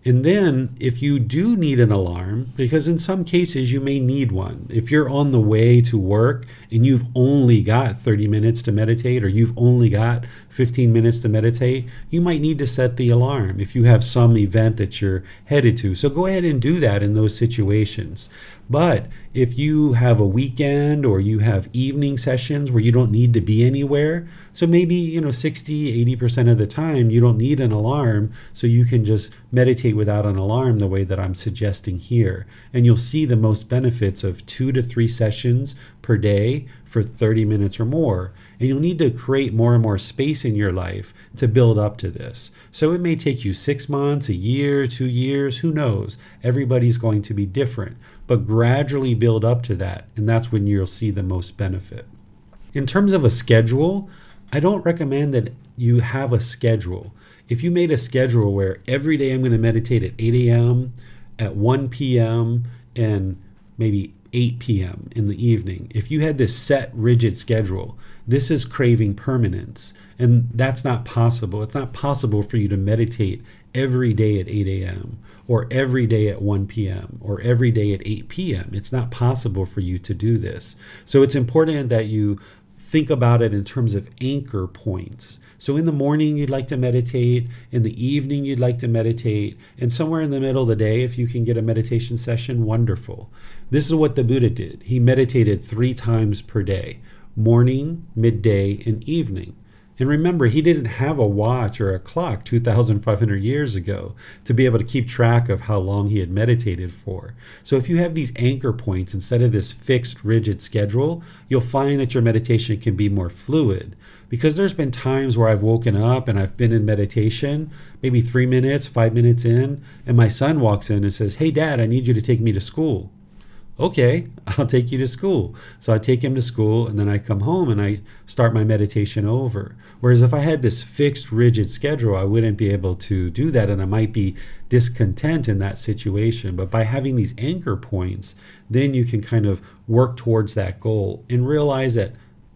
And then if you do need an alarm, because in some cases you may need one, if you're on the way to work and you've only got 30 minutes to meditate, or you've only got 15 minutes to meditate, you might need to set the alarm if you have some event that you're headed to. So go ahead and do that in those situations. But if you have a weekend or you have evening sessions where you don't need to be anywhere, so maybe 60-80% of the time you don't need an alarm, so you can just meditate without an alarm the way that I'm suggesting here. And you'll see the most benefits of 2 to 3 sessions per day for 30 minutes or more. And you'll need to create more and more space in your life to build up to this. So it may take you 6 months, a year, 2 years, who knows? Everybody's going to be different, but gradually build up to that. And that's when you'll see the most benefit. In terms of a schedule, I don't recommend that you have a schedule. If you made a schedule where every day I'm going to meditate at 8 a.m., at 1 p.m., and maybe 8 p.m. in the evening, if you had this set, rigid schedule, this is craving permanence. And that's not possible. It's not possible for you to meditate every day at 8 a.m. or every day at 1 p.m. or every day at 8 p.m. It's not possible for you to do this. So it's important that you think about it in terms of anchor points. So in the morning, you'd like to meditate. In the evening, you'd like to meditate. And somewhere in the middle of the day, if you can get a meditation session, wonderful. This is what the Buddha did. He meditated 3 times per day, morning, midday, and evening. And remember, he didn't have a watch or a clock 2,500 years ago to be able to keep track of how long he had meditated for. So if you have these anchor points instead of this fixed, rigid schedule, you'll find that your meditation can be more fluid. Because there's been times where I've woken up and I've been in meditation, maybe 3 minutes, 5 minutes in, and my son walks in and says, "Hey, Dad, I need you to take me to school." Okay, I'll take you to school. So I take him to school and then I come home and I start my meditation over. Whereas if I had this fixed, rigid schedule, I wouldn't be able to do that and I might be discontent in that situation. But by having these anchor points, then you can kind of work towards that goal and realize that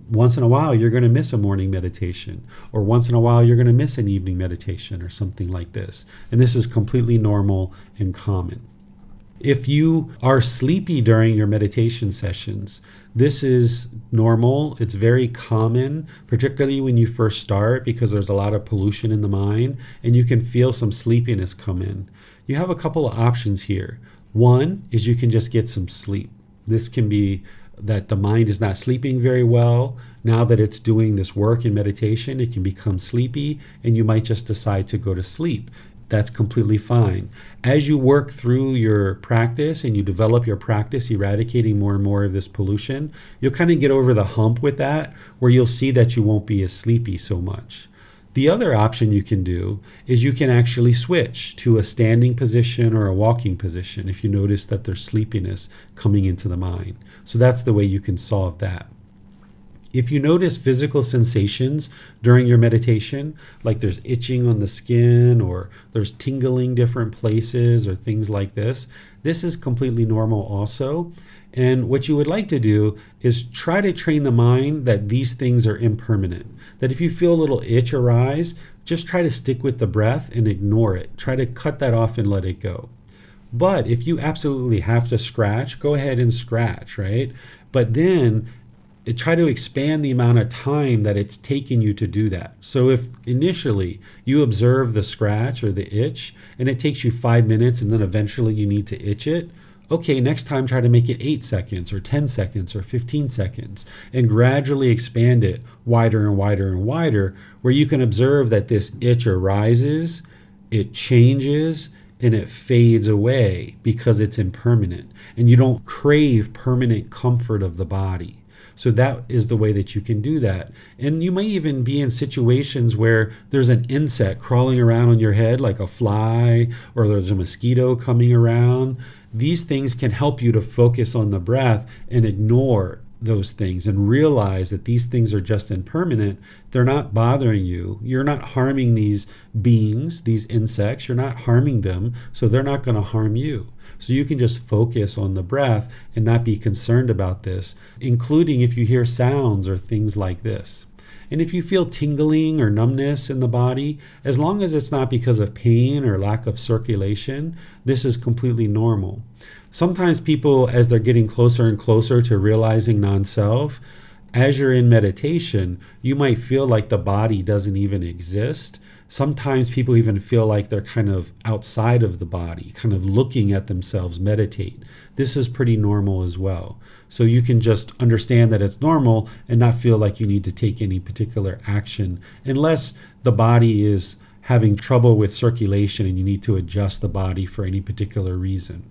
once in a while you're going to miss a morning meditation, or once in a while you're going to miss an evening meditation or something like this. And this is completely normal and common. If you are sleepy during your meditation sessions, this is normal. It's very common, particularly when you first start, because there's a lot of pollution in the mind and you can feel some sleepiness come in. You have a couple of options here. One is you can just get some sleep. This can be that the mind is not sleeping very well. Now that it's doing this work in meditation, it can become sleepy and you might just decide to go to sleep. That's completely fine. As you work through your practice and you develop your practice eradicating more and more of this pollution, you'll kind of get over the hump with that, where you'll see that you won't be as sleepy so much. The other option you can do is you can actually switch to a standing position or a walking position if you notice that there's sleepiness coming into the mind. So that's the way you can solve that. If you notice physical sensations during your meditation, like there's itching on the skin or there's tingling different places or things like this, this is completely normal also. And what you would like to do is try to train the mind that these things are impermanent. That if you feel a little itch arise, just try to stick with the breath and ignore it. Try to cut that off and let it go. But if you absolutely have to scratch, go ahead and scratch, right? But then try to expand the amount of time that it's taking you to do that. So if initially you observe the scratch or the itch and it takes you 5 minutes and then eventually you need to itch it, okay, next time try to make it 8 seconds or 10 seconds or 15 seconds and gradually expand it wider and wider and wider, where you can observe that this itch arises, it changes, and it fades away because it's impermanent. And you don't crave permanent comfort of the body. So that is the way that you can do that. And you may even be in situations where there's an insect crawling around on your head like a fly, or there's a mosquito coming around. These things can help you to focus on the breath and ignore those things and realize that these things are just impermanent. They're not bothering you. You're not harming these beings, these insects. You're not harming them, so they're not going to harm you. So you can just focus on the breath and not be concerned about this, including if you hear sounds or things like this. And if you feel tingling or numbness in the body, as long as it's not because of pain or lack of circulation, this is completely normal. Sometimes people, as they're getting closer and closer to realizing non-self, as you're in meditation, you might feel like the body doesn't even exist. Sometimes people even feel like they're kind of outside of the body, kind of looking at themselves meditate. This is pretty normal as well. So you can just understand that it's normal and not feel like you need to take any particular action unless the body is having trouble with circulation and you need to adjust the body for any particular reason.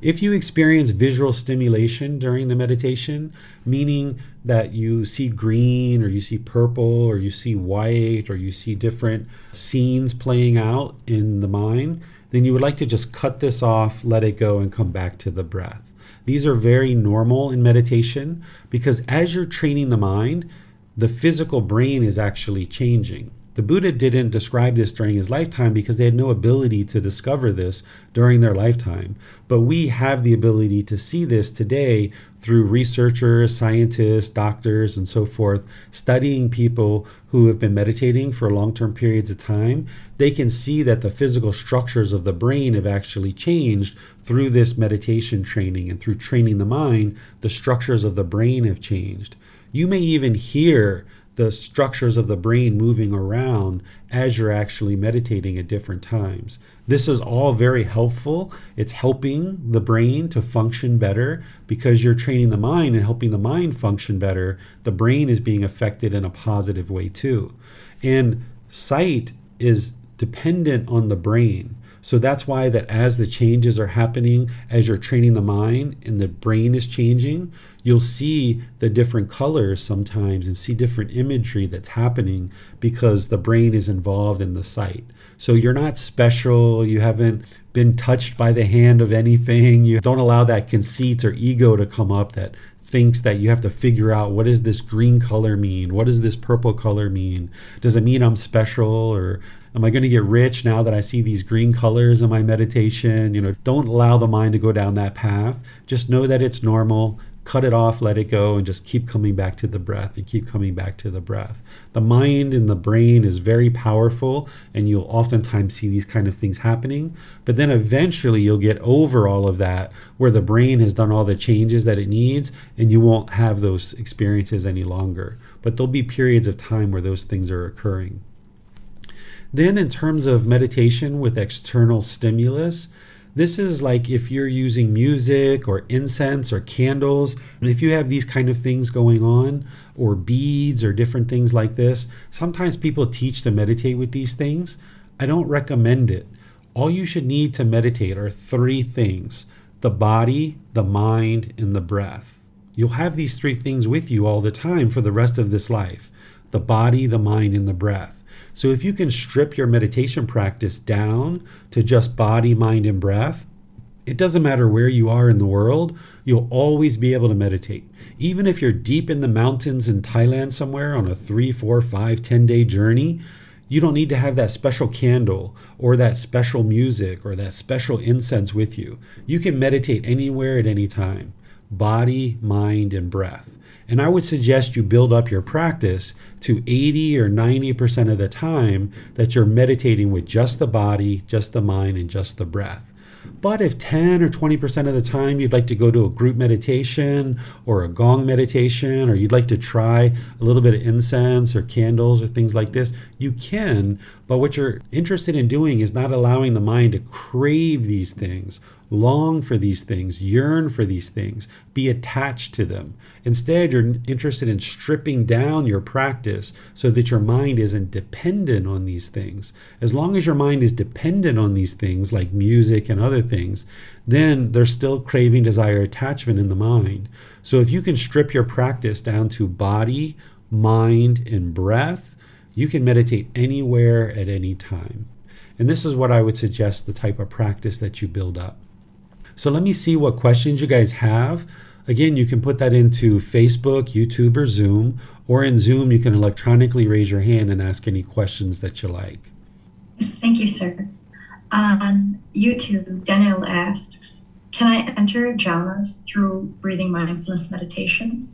If you experience visual stimulation during the meditation, meaning that you see green or you see purple or you see white or you see different scenes playing out in the mind, then you would like to just cut this off, let it go, and come back to the breath. These are very normal in meditation because as you're training the mind, the physical brain is actually changing. The Buddha didn't describe this during his lifetime because they had no ability to discover this during their lifetime. But we have the ability to see this today through researchers, scientists, doctors, and so forth, studying people who have been meditating for long-term periods of time. They can see that the physical structures of the brain have actually changed through this meditation training, and through training the mind, the structures of the brain have changed. You may even hear the structures of the brain moving around as you're actually meditating at different times. This is all very helpful. It's helping the brain to function better because you're training the mind and helping the mind function better. The brain is being affected in a positive way too. And sight is dependent on the brain. So that's why that as the changes are happening, as you're training the mind and the brain is changing, you'll see the different colors sometimes and see different imagery that's happening because the brain is involved in the sight. So you're not special. You haven't been touched by the hand of anything. You don't allow that conceit or ego to come up that thinks that you have to figure out, what does this green color mean? What does this purple color mean? Does it mean I'm special, or am I going to get rich now that I see these green colors in my meditation? Don't allow the mind to go down that path. Just know that it's normal. Cut it off, let it go, and just keep coming back to the breath and keep coming back to the breath. The mind and the brain is very powerful, and you'll oftentimes see these kind of things happening. But then eventually you'll get over all of that, where the brain has done all the changes that it needs, and you won't have those experiences any longer. But there'll be periods of time where those things are occurring. Then in terms of meditation with external stimulus, this is like if you're using music or incense or candles, and if you have these kind of things going on, or beads or different things like this, sometimes people teach to meditate with these things. I don't recommend it. All you should need to meditate are 3 things: the body, the mind, and the breath. You'll have these 3 things with you all the time for the rest of this life: the body, the mind, and the breath. So if you can strip your meditation practice down to just body, mind, and breath, it doesn't matter where you are in the world, you'll always be able to meditate. Even if you're deep in the mountains in Thailand somewhere on a 3, 4, 5, 10-day journey, you don't need to have that special candle or that special music or that special incense with you. You can meditate anywhere at any time. Body, mind, and breath. And I would suggest you build up your practice to 80 or 90% of the time that you're meditating with just the body, just the mind, and just the breath. But if 10 or 20% of the time you'd like to go to a group meditation or a gong meditation, or you'd like to try a little bit of incense or candles or things like this, you can. But what you're interested in doing is not allowing the mind to crave these things, long for these things, yearn for these things, be attached to them. Instead, you're interested in stripping down your practice so that your mind isn't dependent on these things. As long as your mind is dependent on these things like music and other things, then there's still craving, desire, attachment in the mind. So if you can strip your practice down to body, mind, and breath, you can meditate anywhere at any time. And this is what I would suggest, the type of practice that you build up. So let me see what questions you guys have. Again, you can put that into Facebook, YouTube, or Zoom. Or in Zoom, you can electronically raise your hand and ask any questions that you like. Yes, thank you, sir. On YouTube, Daniel asks, can I enter jhanas through breathing mindfulness meditation?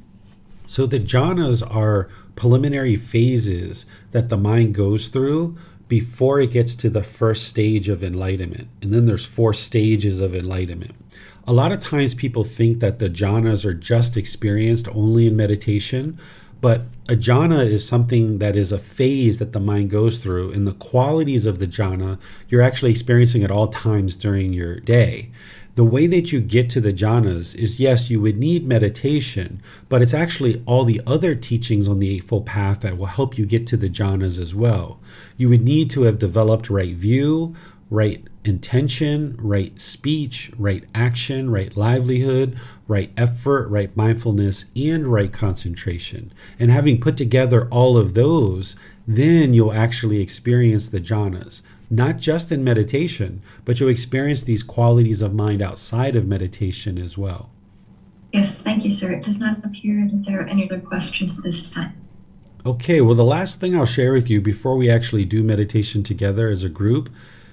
So the jhanas are preliminary phases that the mind goes through before it gets to the first stage of enlightenment. And then there's 4 stages of enlightenment. A lot of times people think that the jhanas are just experienced only in meditation, but a jhana is something that is a phase that the mind goes through, and the qualities of the jhana you're actually experiencing at all times during your day. The way that you get to the jhanas is, yes, you would need meditation, but it's actually all the other teachings on the Eightfold Path that will help you get to the jhanas as well. You would need to have developed right view, right intention, right speech, right action, right livelihood, right effort, right mindfulness, and right concentration. And having put together all of those, then you'll actually experience the jhanas. Not just in meditation, but you'll experience these qualities of mind outside of meditation as well. Yes, thank you, sir. It does not appear that there are any other questions at this time. Okay, well, the last thing I'll share with you before we actually do meditation together as a group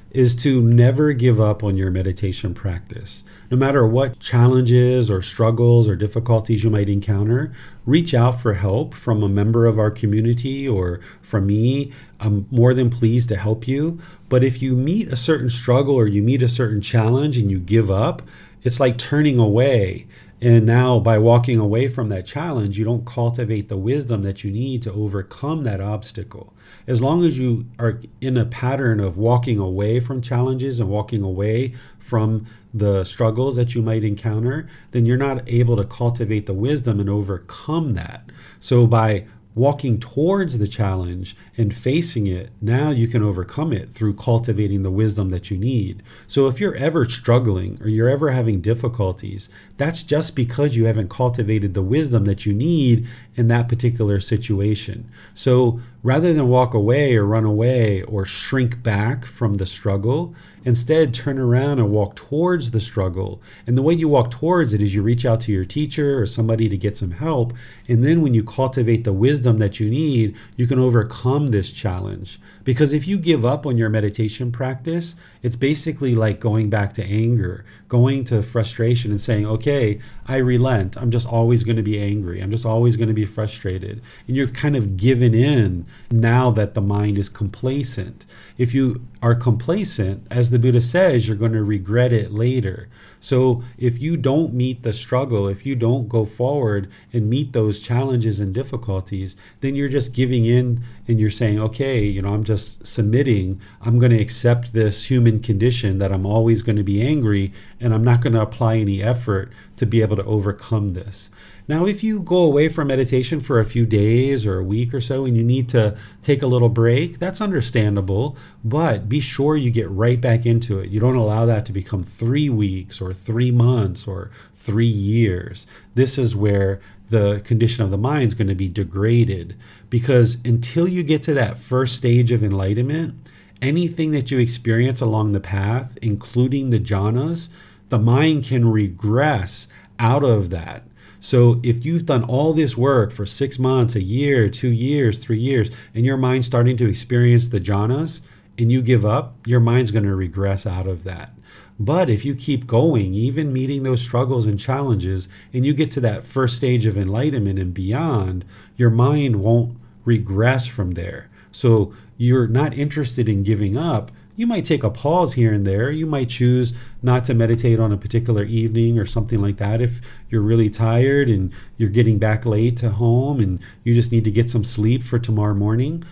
is to never give up on your meditation practice. No matter what challenges or struggles or difficulties you might encounter, reach out for help from a member of our community or from me. I'm more than pleased to help you. But if you meet a certain struggle or you meet a certain challenge and you give up, it's like turning away. And now, by walking away from that challenge, you don't cultivate the wisdom that you need to overcome that obstacle. As long as you are in a pattern of walking away from challenges and walking away from the struggles that you might encounter, then you're not able to cultivate the wisdom and overcome that. So by walking towards the challenge and facing it, now you can overcome it through cultivating the wisdom that you need. So if you're ever struggling or you're ever having difficulties, that's just because you haven't cultivated the wisdom that you need in that particular situation. So rather than walk away or run away or shrink back from the struggle, instead turn around and walk towards the struggle. And the way you walk towards it is you reach out to your teacher or somebody to get some help. And then when you cultivate the wisdom that you need, you can overcome this challenge. Because if you give up on your meditation practice, it's basically like going back to anger, going to frustration and saying, okay, I relent. I'm just always going to be angry. I'm just always going to be frustrated. And you've kind of given in now that the mind is complacent. If you are complacent, as the Buddha says, you're going to regret it later. So if you don't meet the struggle, if you don't go forward and meet those challenges and difficulties, then you're just giving in and you're saying, okay, I'm just submitting. I'm going to accept this human condition that I'm always going to be angry, and I'm not going to apply any effort to be able to overcome this. Now, if you go away from meditation for a few days or a week or so and you need to take a little break, that's understandable, but be sure you get right back into it. You don't allow that to become 3 weeks or 3 months or 3 years. This is where the condition of the mind is going to be degraded, because until you get to that first stage of enlightenment, anything that you experience along the path, including the jhanas, the mind can regress out of that. So if you've done all this work for 6 months, a year, 2 years, 3 years, and your mind's starting to experience the jhanas and you give up, your mind's going to regress out of that. But if you keep going, even meeting those struggles and challenges, and you get to that first stage of enlightenment and beyond, your mind won't regress from there. So you're not interested in giving up. You might take a pause here and there. You might choose not to meditate on a particular evening or something like that if you're really tired and you're getting back late to home and you just need to get some sleep for tomorrow morning.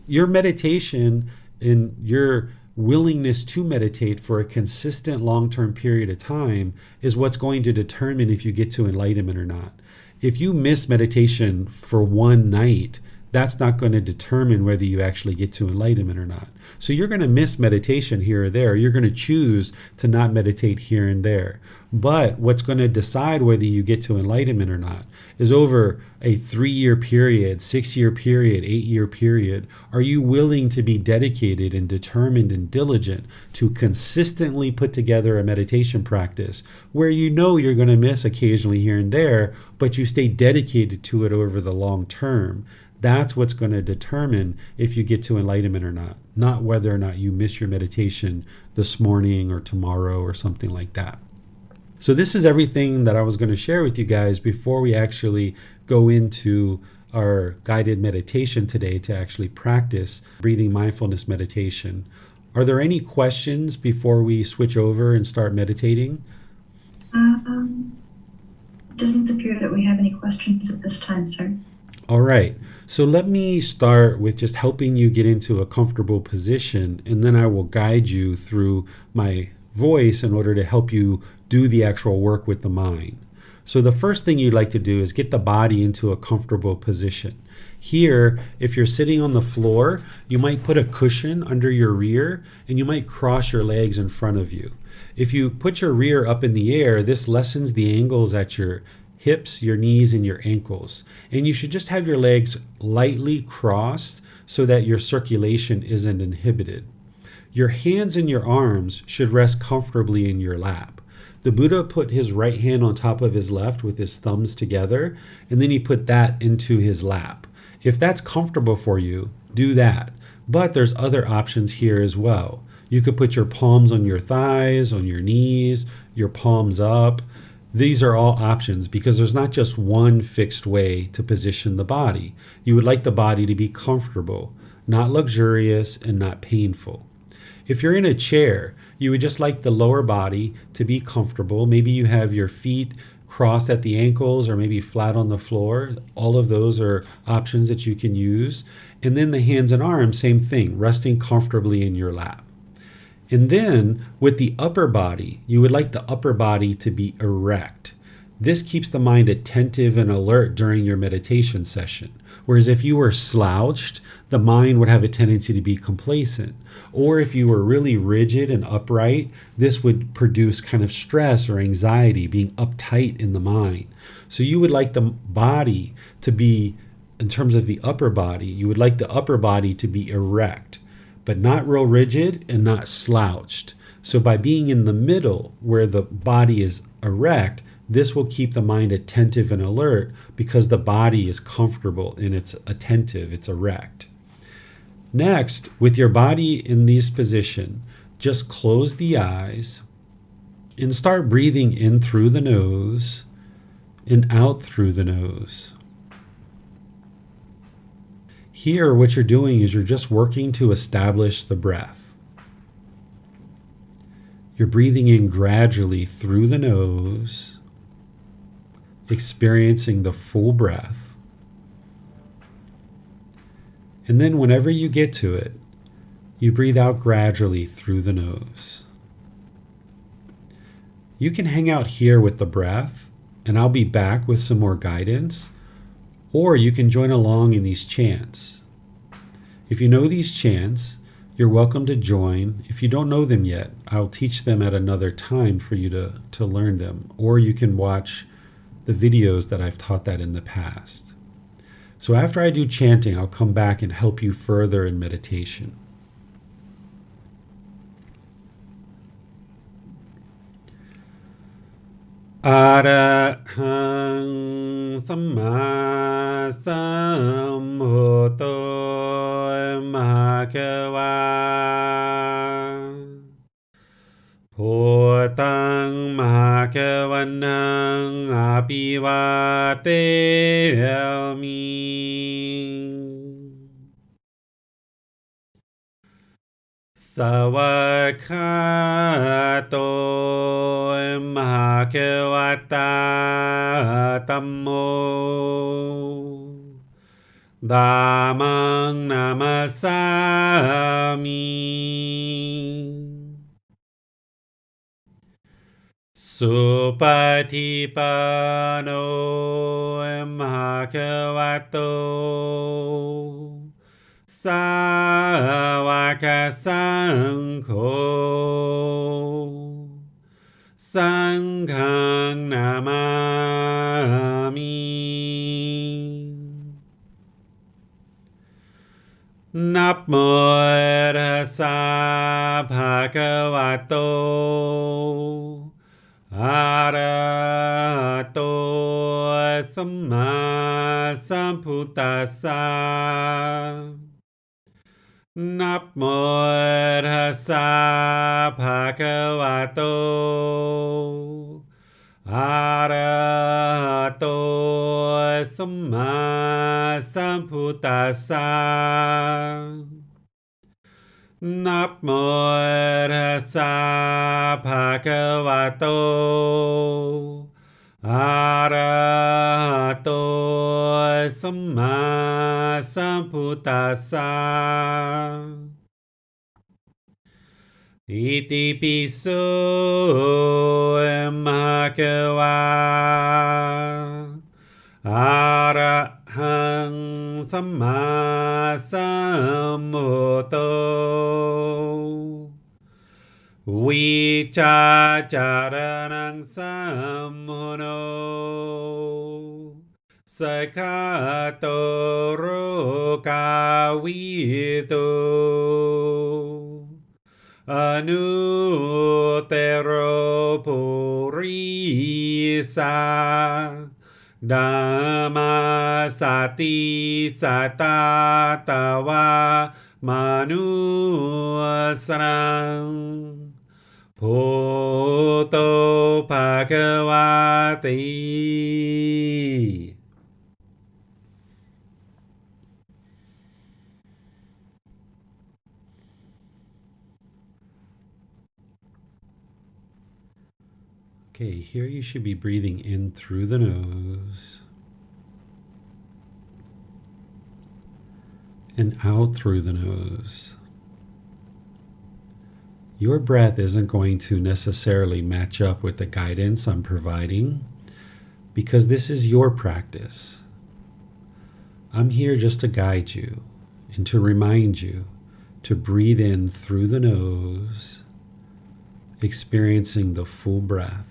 Your meditation and your willingness to meditate for a consistent long-term period of time is what's going to determine if you get to enlightenment or not. If you miss meditation for one night, that's not going to determine whether you actually get to enlightenment or not. So you're going to miss meditation here or there. You're going to choose to not meditate here and there. But what's going to decide whether you get to enlightenment or not is over a 3-year period, 6-year period, 8-year period. Are you willing to be dedicated and determined and diligent to consistently put together a meditation practice where you know you're going to miss occasionally here and there, but you stay dedicated to it over the long term? That's what's going to determine if you get to enlightenment or not whether or not you miss your meditation this morning or tomorrow or something like that. So this is everything that I was going to share with you guys before we actually go into our guided meditation today to actually practice breathing mindfulness meditation. Are there any questions before we switch over and start meditating? It doesn't appear that we have any questions at this time, sir. All right, so let me start with just helping you get into a comfortable position, and then I will guide you through my voice in order to help you do the actual work with the mind. So the first thing you'd like to do is get the body into a comfortable position. Here, if you're sitting on the floor, you might put a cushion under your rear, and you might cross your legs in front of you. If you put your rear up in the air, this lessens the angles at your hips, your knees, and your ankles. And you should just have your legs lightly crossed so that your circulation isn't inhibited. Your hands and your arms should rest comfortably in your lap. The Buddha put his right hand on top of his left with his thumbs together, and then he put that into his lap. If that's comfortable for you, do that. But there's other options here as well. You could put your palms on your thighs, on your knees, your palms up. These are all options because there's not just one fixed way to position the body. You would like the body to be comfortable, not luxurious and not painful. If you're in a chair, you would just like the lower body to be comfortable. Maybe you have your feet crossed at the ankles or maybe flat on the floor. All of those are options that you can use. And then the hands and arms, same thing, resting comfortably in your lap. And then with the upper body, you would like the upper body to be erect. This keeps the mind attentive and alert during your meditation session. Whereas if you were slouched, the mind would have a tendency to be complacent. Or if you were really rigid and upright, this would produce kind of stress or anxiety, being uptight in the mind. So you would like the body to be, in terms of the upper body, you would like the upper body to be erect, but not real rigid and not slouched. So by being in the middle where the body is erect, this will keep the mind attentive and alert because the body is comfortable and it's attentive, it's erect. Next, with your body in this position, just close the eyes and start breathing in through the nose and out through the nose. Here, what you're doing is you're just working to establish the breath. You're breathing in gradually through the nose, experiencing the full breath. And then whenever you get to it, you breathe out gradually through the nose. You can hang out here with the breath, and I'll be back with some more guidance, or you can join along in these chants. If you know these chants, you're welcome to join. If you don't know them yet, I'll teach them at another time for you to learn them, or you can watch the videos that I've taught that in the past. So after I do chanting, I'll come back and help you further in meditation. Arahang Samma Sambuddho Bhagava Bhutang Bhagavanang Abhivateyami Savakato Bhagavata Tammo Dhammang Namasami Supatipano Bhagavato Sāvaka Saṅkho Saṅghang Namami Namo Tassa Bhagavato Arahato Samma Sambuddhassa Namo Tassa Bhagavato Arahato Samma Sambuddhassa Namo Tassa Bhagavato Arahato Samma Sambuddhassa Iti piso Bhagava Arahang Samma Sambuddho Vicacaranang Sammuno Sakato Rokavito Anutero Purito ริสาดัมมาสติสตาตวามานุสรังพุทโธภะคะวาติ Okay, here you should be breathing in through the nose and out through the nose. Your breath isn't going to necessarily match up with the guidance I'm providing because this is your practice. I'm here just to guide you and to remind you to breathe in through the nose, experiencing the full breath.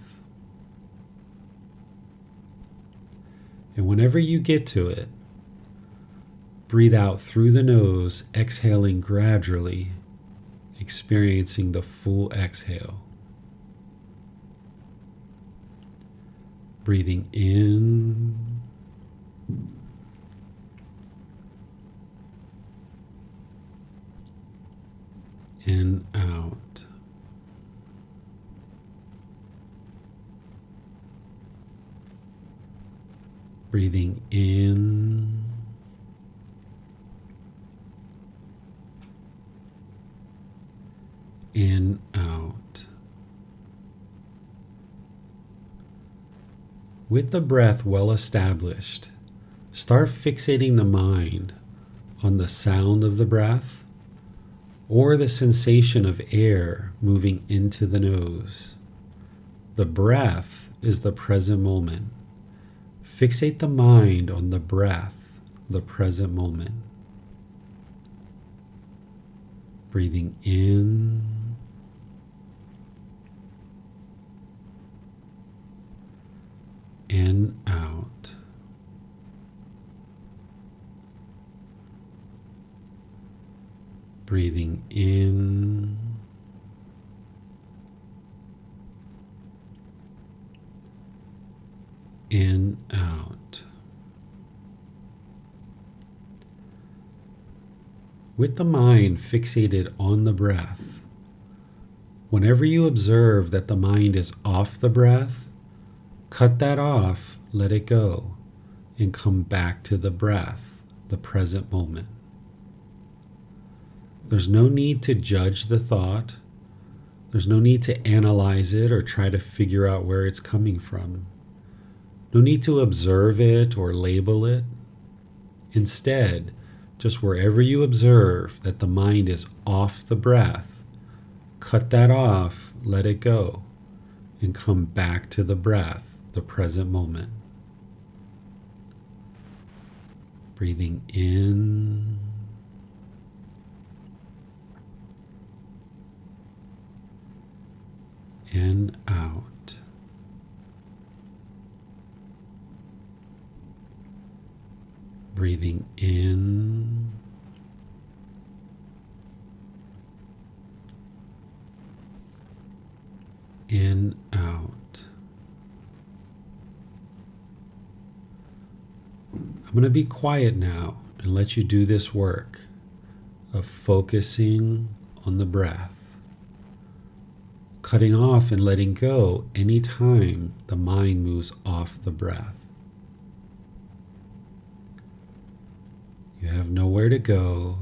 And whenever you get to it, breathe out through the nose, exhaling gradually, experiencing the full exhale. Breathing in and out. Breathing in and out. With the breath well established, start fixating the mind on the sound of the breath or the sensation of air moving into the nose. The breath is the present moment. Fixate the mind on the breath, the present moment. Breathing in and out. Breathing in and out. With the mind fixated on the breath, whenever you observe that the mind is off the breath, cut that off, let it go, and come back to the breath, the present moment. There's no need to judge the thought. There's no need to analyze it or try to figure out where it's coming from. No need to observe it or label it. Instead, just wherever you observe that the mind is off the breath, cut that off, let it go, and come back to the breath, the present moment. Breathing in and out. Breathing in and out. I'm going to be quiet now and let you do this work of focusing on the breath, cutting off and letting go anytime the mind moves off the breath. You have nowhere to go.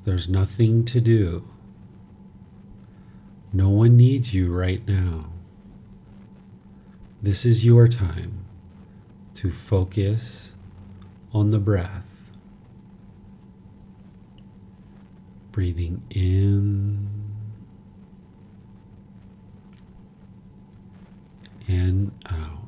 There's nothing to do. No one needs you right now. This is your time to focus on the breath. Breathing in and out.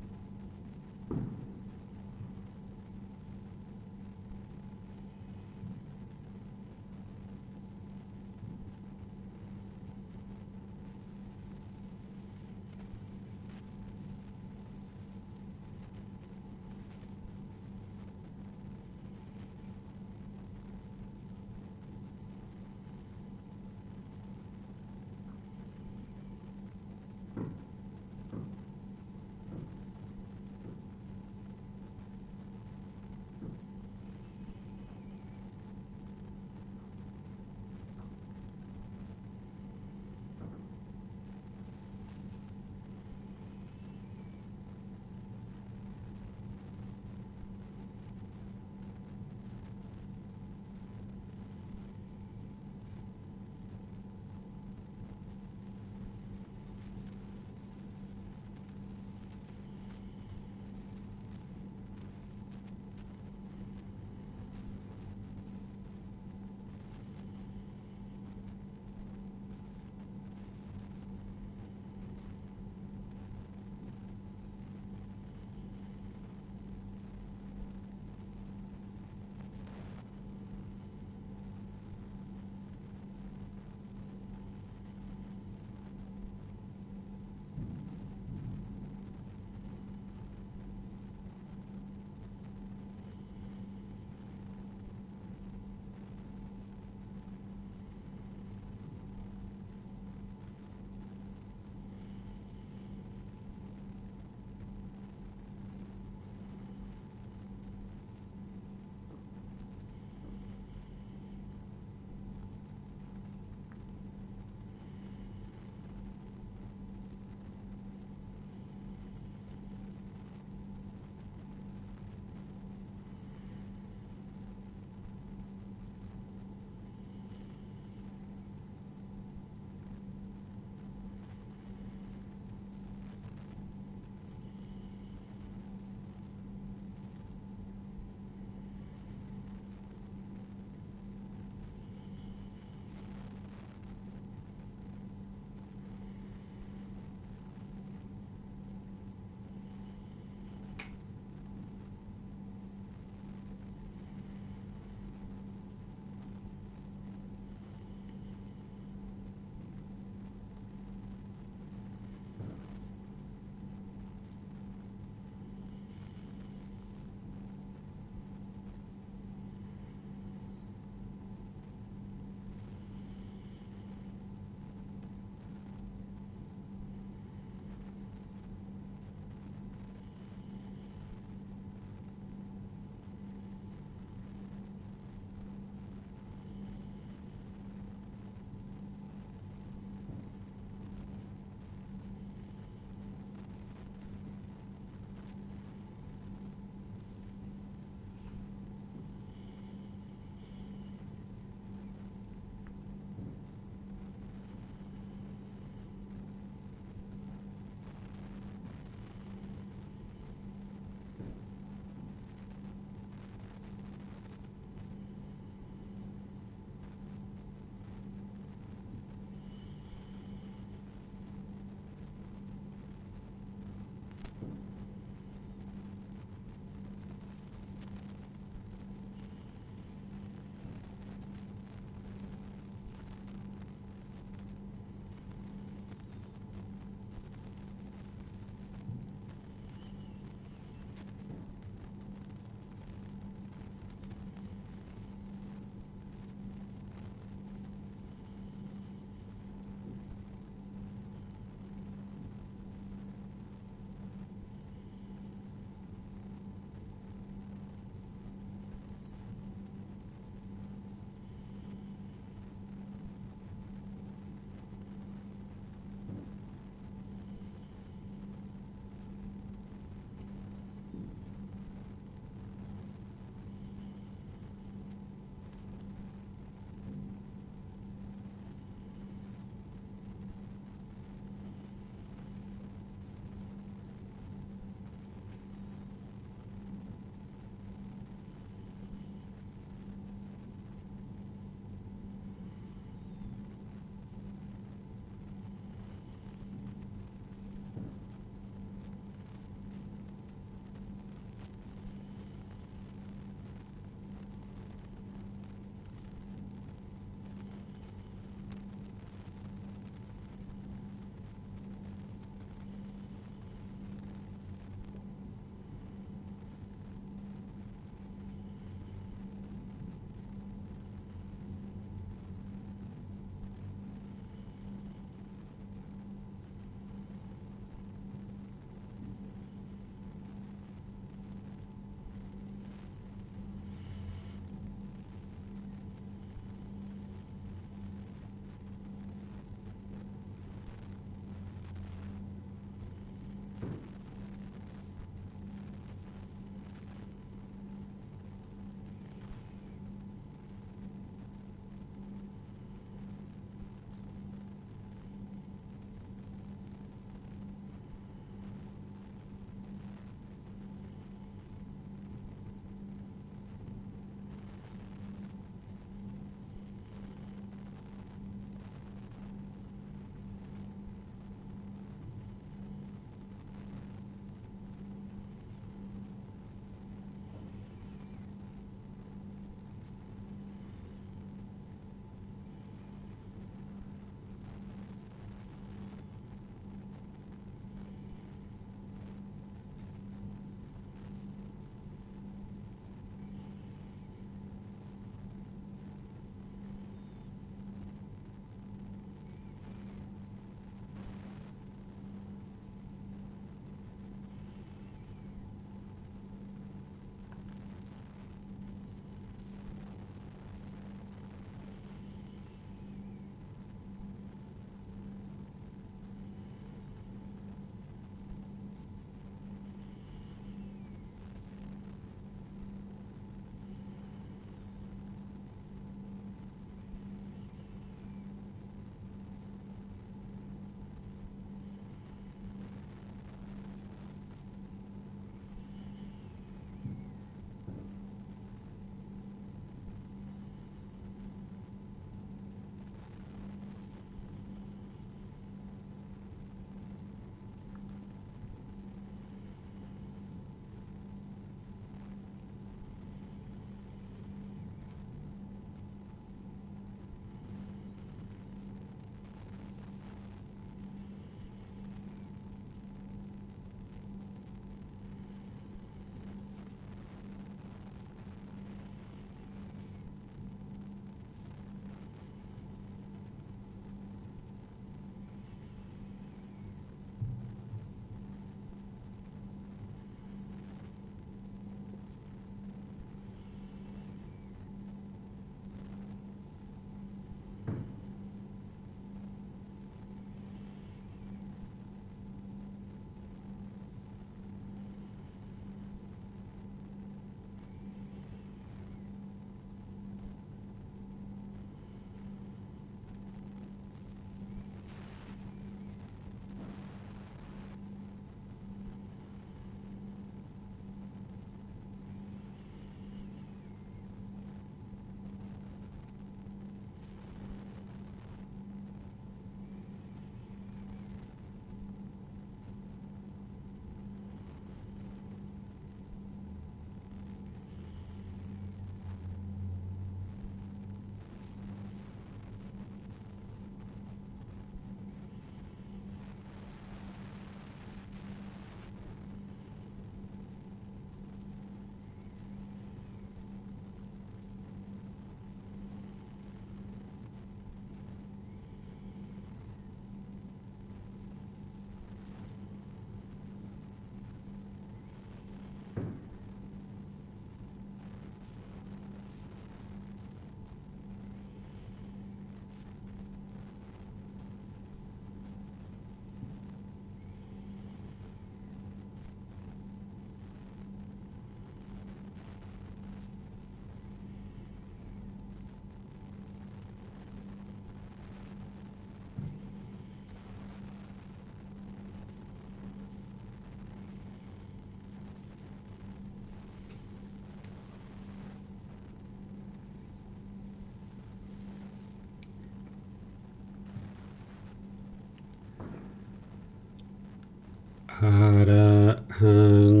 Arahang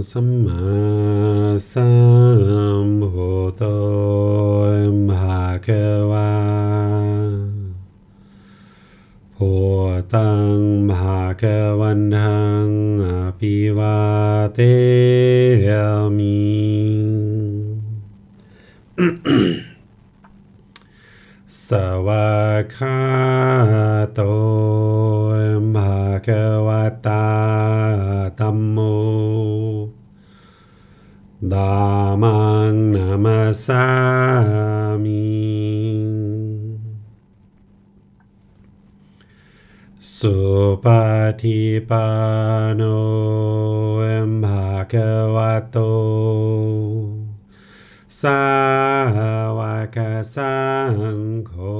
Samma Sambuddho Bhagava Bhutang Bhagavantang Abhivadeyami Savakato Bhagavata Dhammo Dhammang Namasami Supatipano Bhagavato Sāvaka Saṅgho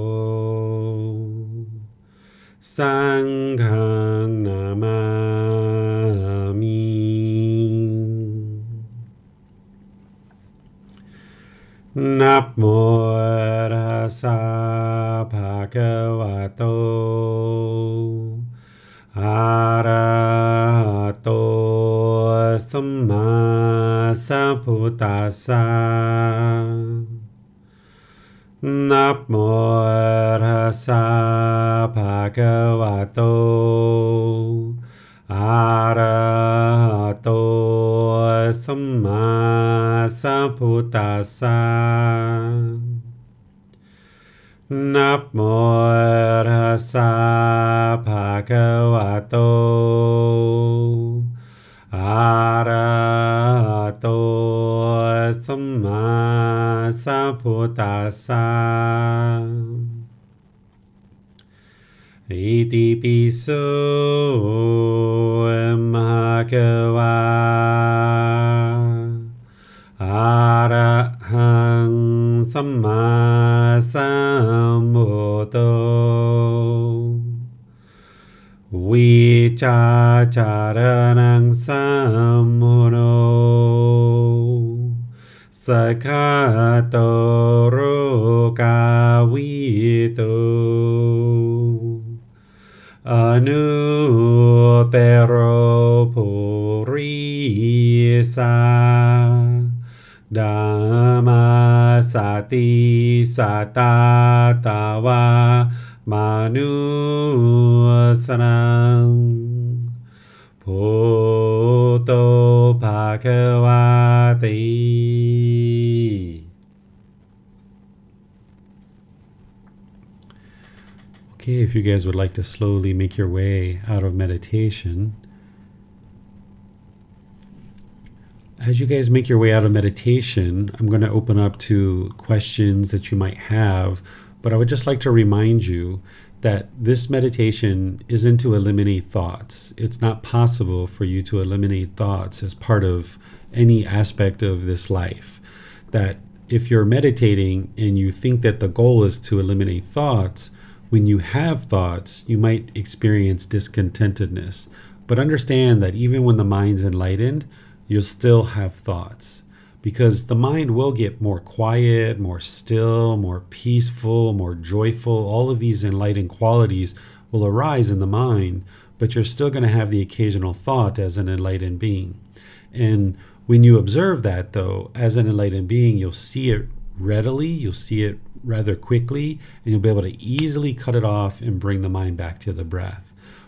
Saṅghang Namami Namo Tassa Bhagavato Arahato Samma Sambuddhassa Namo Tassa Bhagavato Arahato Samma Sambuddhassa Namo Tassa Bhagavato Arahato Samma Sambuddhassa Iti piso Bhagava Arahang Samma Sambuddho Vicacaranang Sammuno Sakato Rokavito Anutero Purisa Dhamma Sati Satatawa Manusanang Bhutto Bhagavati. Okay, if you guys would like to slowly make your way out of meditation. As you guys make your way out of meditation, I'm going to open up to questions that you might have, but I would just like to remind you that this meditation isn't to eliminate thoughts. It's not possible for you to eliminate thoughts as part of any aspect of this life. That if you're meditating and you think that the goal is to eliminate thoughts, when you have thoughts, you might experience discontentedness. But understand that even when the mind's enlightened, you'll still have thoughts, because the mind will get more quiet, more still, more peaceful, more joyful. All of these enlightened qualities will arise in the mind, but you're still going to have the occasional thought as an enlightened being. And when you observe that, though, as an enlightened being, you'll see it readily, you'll see it rather quickly, and you'll be able to easily cut it off and bring the mind back to the breath.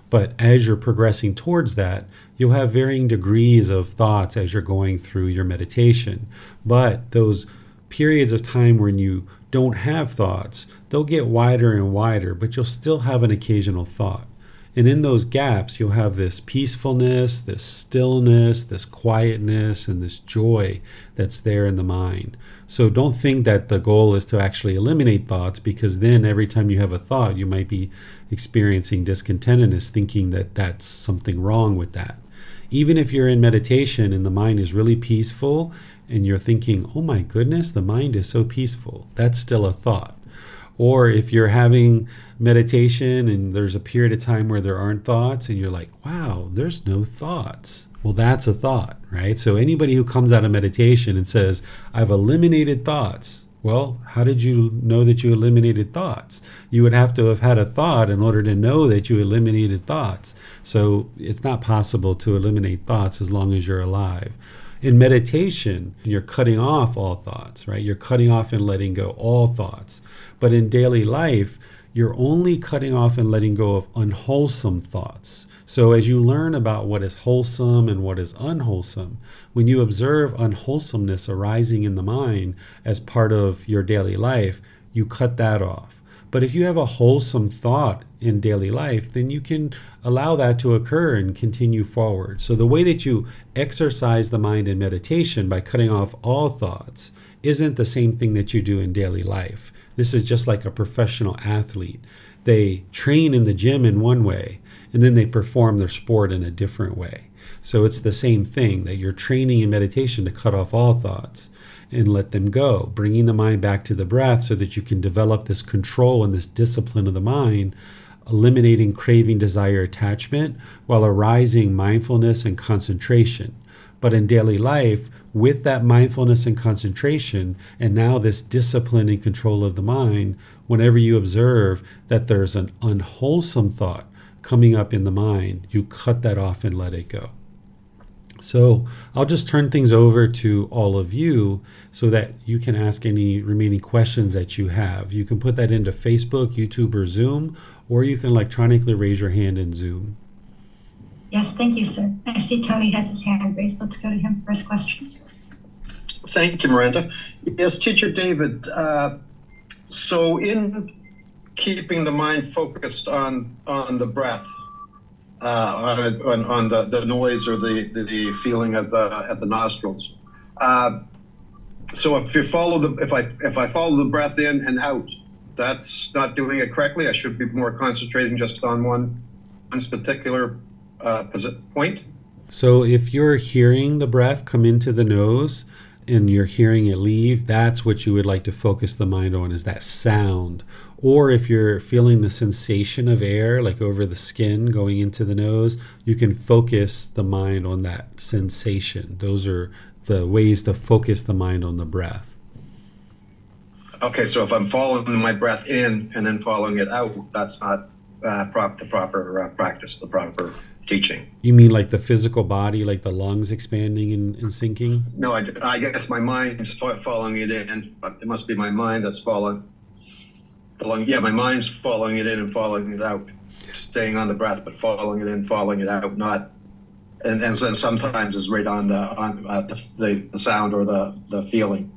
But as you're progressing towards that, you'll have varying degrees of thoughts as you're going through your meditation. But those periods of time when you don't have thoughts, they'll get wider and wider, but you'll still have an occasional thought. And in those gaps, you'll have this peacefulness, this stillness, this quietness, and this joy that's there in the mind. So don't think that the goal is to actually eliminate thoughts, because then every time you have a thought, you might be experiencing discontentedness, thinking that that's something wrong with that. Even if you're in meditation and the mind is really peaceful and you're thinking, oh my goodness, the mind is so peaceful, that's still a thought. Or if you're having meditation and there's a period of time where there aren't thoughts and you're like, wow, there's no thoughts. Well, that's a thought, right? So anybody who comes out of meditation and says, I've eliminated thoughts, Well, how did you know that you eliminated thoughts? You would have to have had a thought in order to know that you eliminated thoughts. So it's not possible to eliminate thoughts as long as you're alive. In meditation, you're cutting off all thoughts, right? You're cutting off and letting go all thoughts. But in daily life, you're only cutting off and letting go of unwholesome thoughts. So as you learn about what is wholesome and what is unwholesome, when you observe unwholesomeness arising in the mind as part of your daily life, you cut that off. But if you have a wholesome thought in daily life, then you can allow that to occur and continue forward. So the way that you exercise the mind in meditation by cutting off all thoughts isn't the same thing that you do in daily life. This is just like a professional athlete. They train in the gym in one way, and then they perform their sport in a different way. So it's the same thing, that you're training in meditation to cut off all thoughts and let them go, bringing the mind back to the breath so that you can develop this control and this discipline of the mind, eliminating craving, desire, attachment, while arising mindfulness and concentration. But in daily life, with that mindfulness and concentration, and now this discipline and control of the mind, whenever you observe that there's an unwholesome thought coming up in the mind, you cut that off and let it go. So I'll just turn things over to all of you so that you can ask any remaining questions that you have. You can put that into Facebook, YouTube, or Zoom, or you can electronically raise your hand in Zoom. Yes, thank you, sir. I see Tony has his hand raised. Let's go to him. First question. Thank you, Miranda. Yes, Teacher David. So in keeping the mind focused on the breath, on the noise or the feeling at the nostrils. So if I follow the breath in and out, that's not doing it correctly. I should be more concentrating just on one particular point. So if you're hearing the breath come into the nose and you're hearing it leave, that's what you would like to focus the mind on, is that sound. Or if you're feeling the sensation of air, like over the skin going into the nose, you can focus the mind on that sensation. Those are the ways to focus the mind on the breath. Okay, so if I'm following my breath in and then following it out, that's not the proper practice, the proper teaching. You mean like the physical body, like the lungs expanding and sinking? No, I guess my mind's following it in. It must be my mind that's following. Yeah, my mind's following it in and following it out, staying on the breath, but following it in, following it out, not. And then sometimes it's right on the sound or the feeling.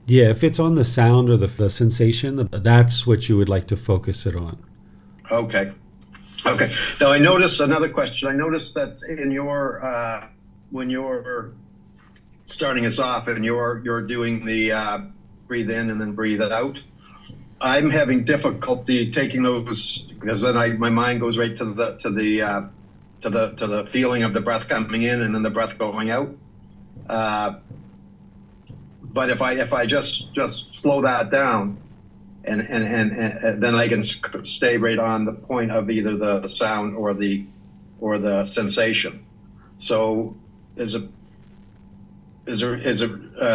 Yeah, if it's on the sound or the sensation, that's what you would like to focus it on. Okay. Now I noticed another question. I noticed that in your when you're starting us off and you're doing the breathe in and then breathe out, I'm having difficulty taking those, because then my mind goes right to the feeling of the breath coming in and then the breath going out. But if I just slow that down, and then I can stay right on the point of either the sound or the sensation. So is it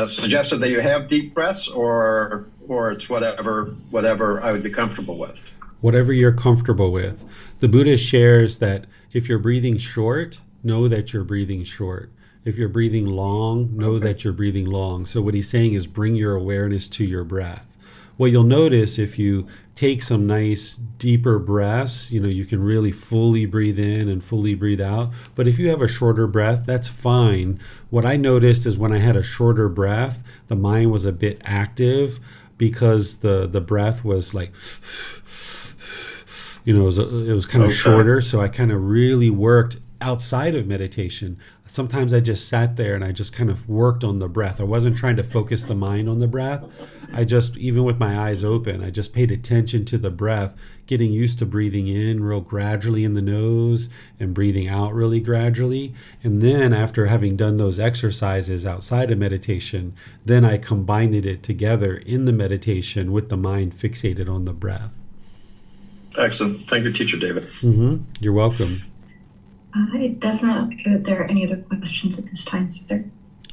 suggested that you have deep breaths, or it's whatever I would be comfortable with? Whatever you're comfortable with. The Buddha shares that if you're breathing short, know that you're breathing short. If you're breathing long, know that you're breathing long. So what he's saying is bring your awareness to your breath. What you'll notice if you take some nice deeper breaths, you can really fully breathe in and fully breathe out. But if you have a shorter breath, that's fine. What I noticed is when I had a shorter breath, the mind was a bit active because the breath was like, it was kind of shorter. So I kind of really worked outside of meditation. Sometimes I just sat there and I just kind of worked on the breath. I wasn't trying to focus the mind on the breath. I just, even with my eyes open, I just paid attention to the breath, getting used to breathing in real gradually in the nose and breathing out really gradually. And then after having done those exercises outside of meditation, then I combined it together in the meditation with the mind fixated on the breath. Excellent. Thank you, Teacher David. You're welcome. It does not appear that there are any other questions at this time, sir.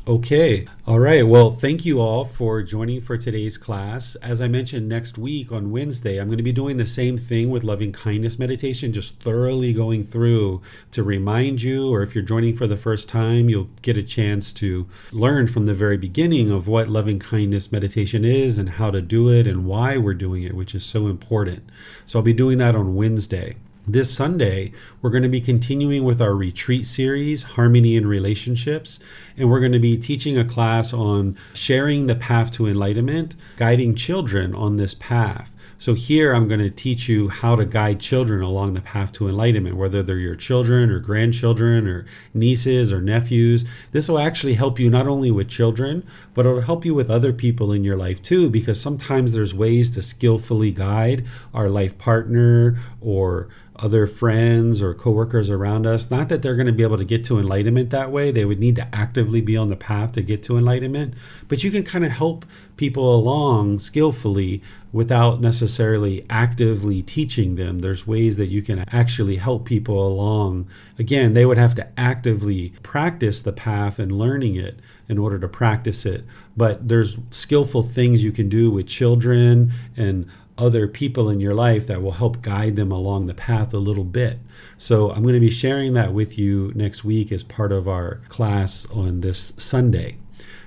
Okay. All right. Well, thank you all for joining for today's class. As I mentioned, next week on Wednesday, I'm going to be doing the same thing with loving kindness meditation, just thoroughly going through to remind you, or if you're joining for the first time, you'll get a chance to learn from the very beginning of what loving kindness meditation is and how to do it and why we're doing it, which is so important. So I'll be doing that on Wednesday. This Sunday, we're going to be continuing with our retreat series, Harmony in Relationships, and we're going to be teaching a class on sharing the path to enlightenment, guiding children on this path. So here I'm going to teach you how to guide children along the path to enlightenment, whether they're your children or grandchildren or nieces or nephews. This will actually help you not only with children, but it'll help you with other people in your life too, because sometimes there's ways to skillfully guide our life partner or other friends or coworkers around us. Not that they're going to be able to get to enlightenment that way. They would need to actively be on the path to get to enlightenment. But you can kind of help people along skillfully without necessarily actively teaching them. There's ways that you can actually help people along. Again, they would have to actively practice the path and learning it in order to practice it. But there's skillful things you can do with children and other people in your life that will help guide them along the path a little bit. So I'm going to be sharing that with you next week as part of our class on this Sunday.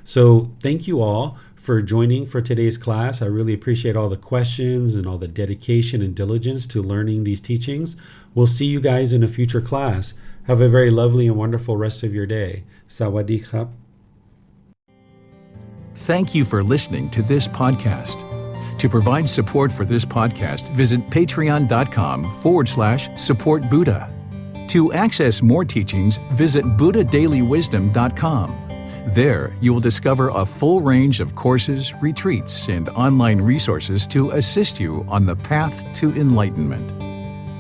So thank you all for joining for today's class. I really appreciate all the questions and all the dedication and diligence to learning these teachings. We'll see you guys in a future class. Have a very lovely and wonderful rest of your day. Sawadee krap. Thank you for listening to this podcast. To provide support for this podcast, visit patreon.com/support Buddha. To access more teachings, visit buddhadailywisdom.com. There, you will discover a full range of courses, retreats, and online resources to assist you on the path to enlightenment.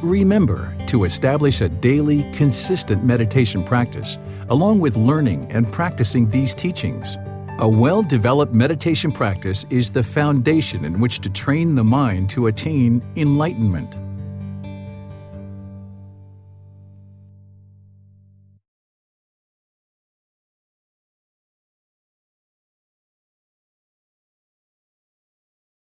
Remember to establish a daily, consistent meditation practice, along with learning and practicing these teachings. A well-developed meditation practice is the foundation in which to train the mind to attain enlightenment.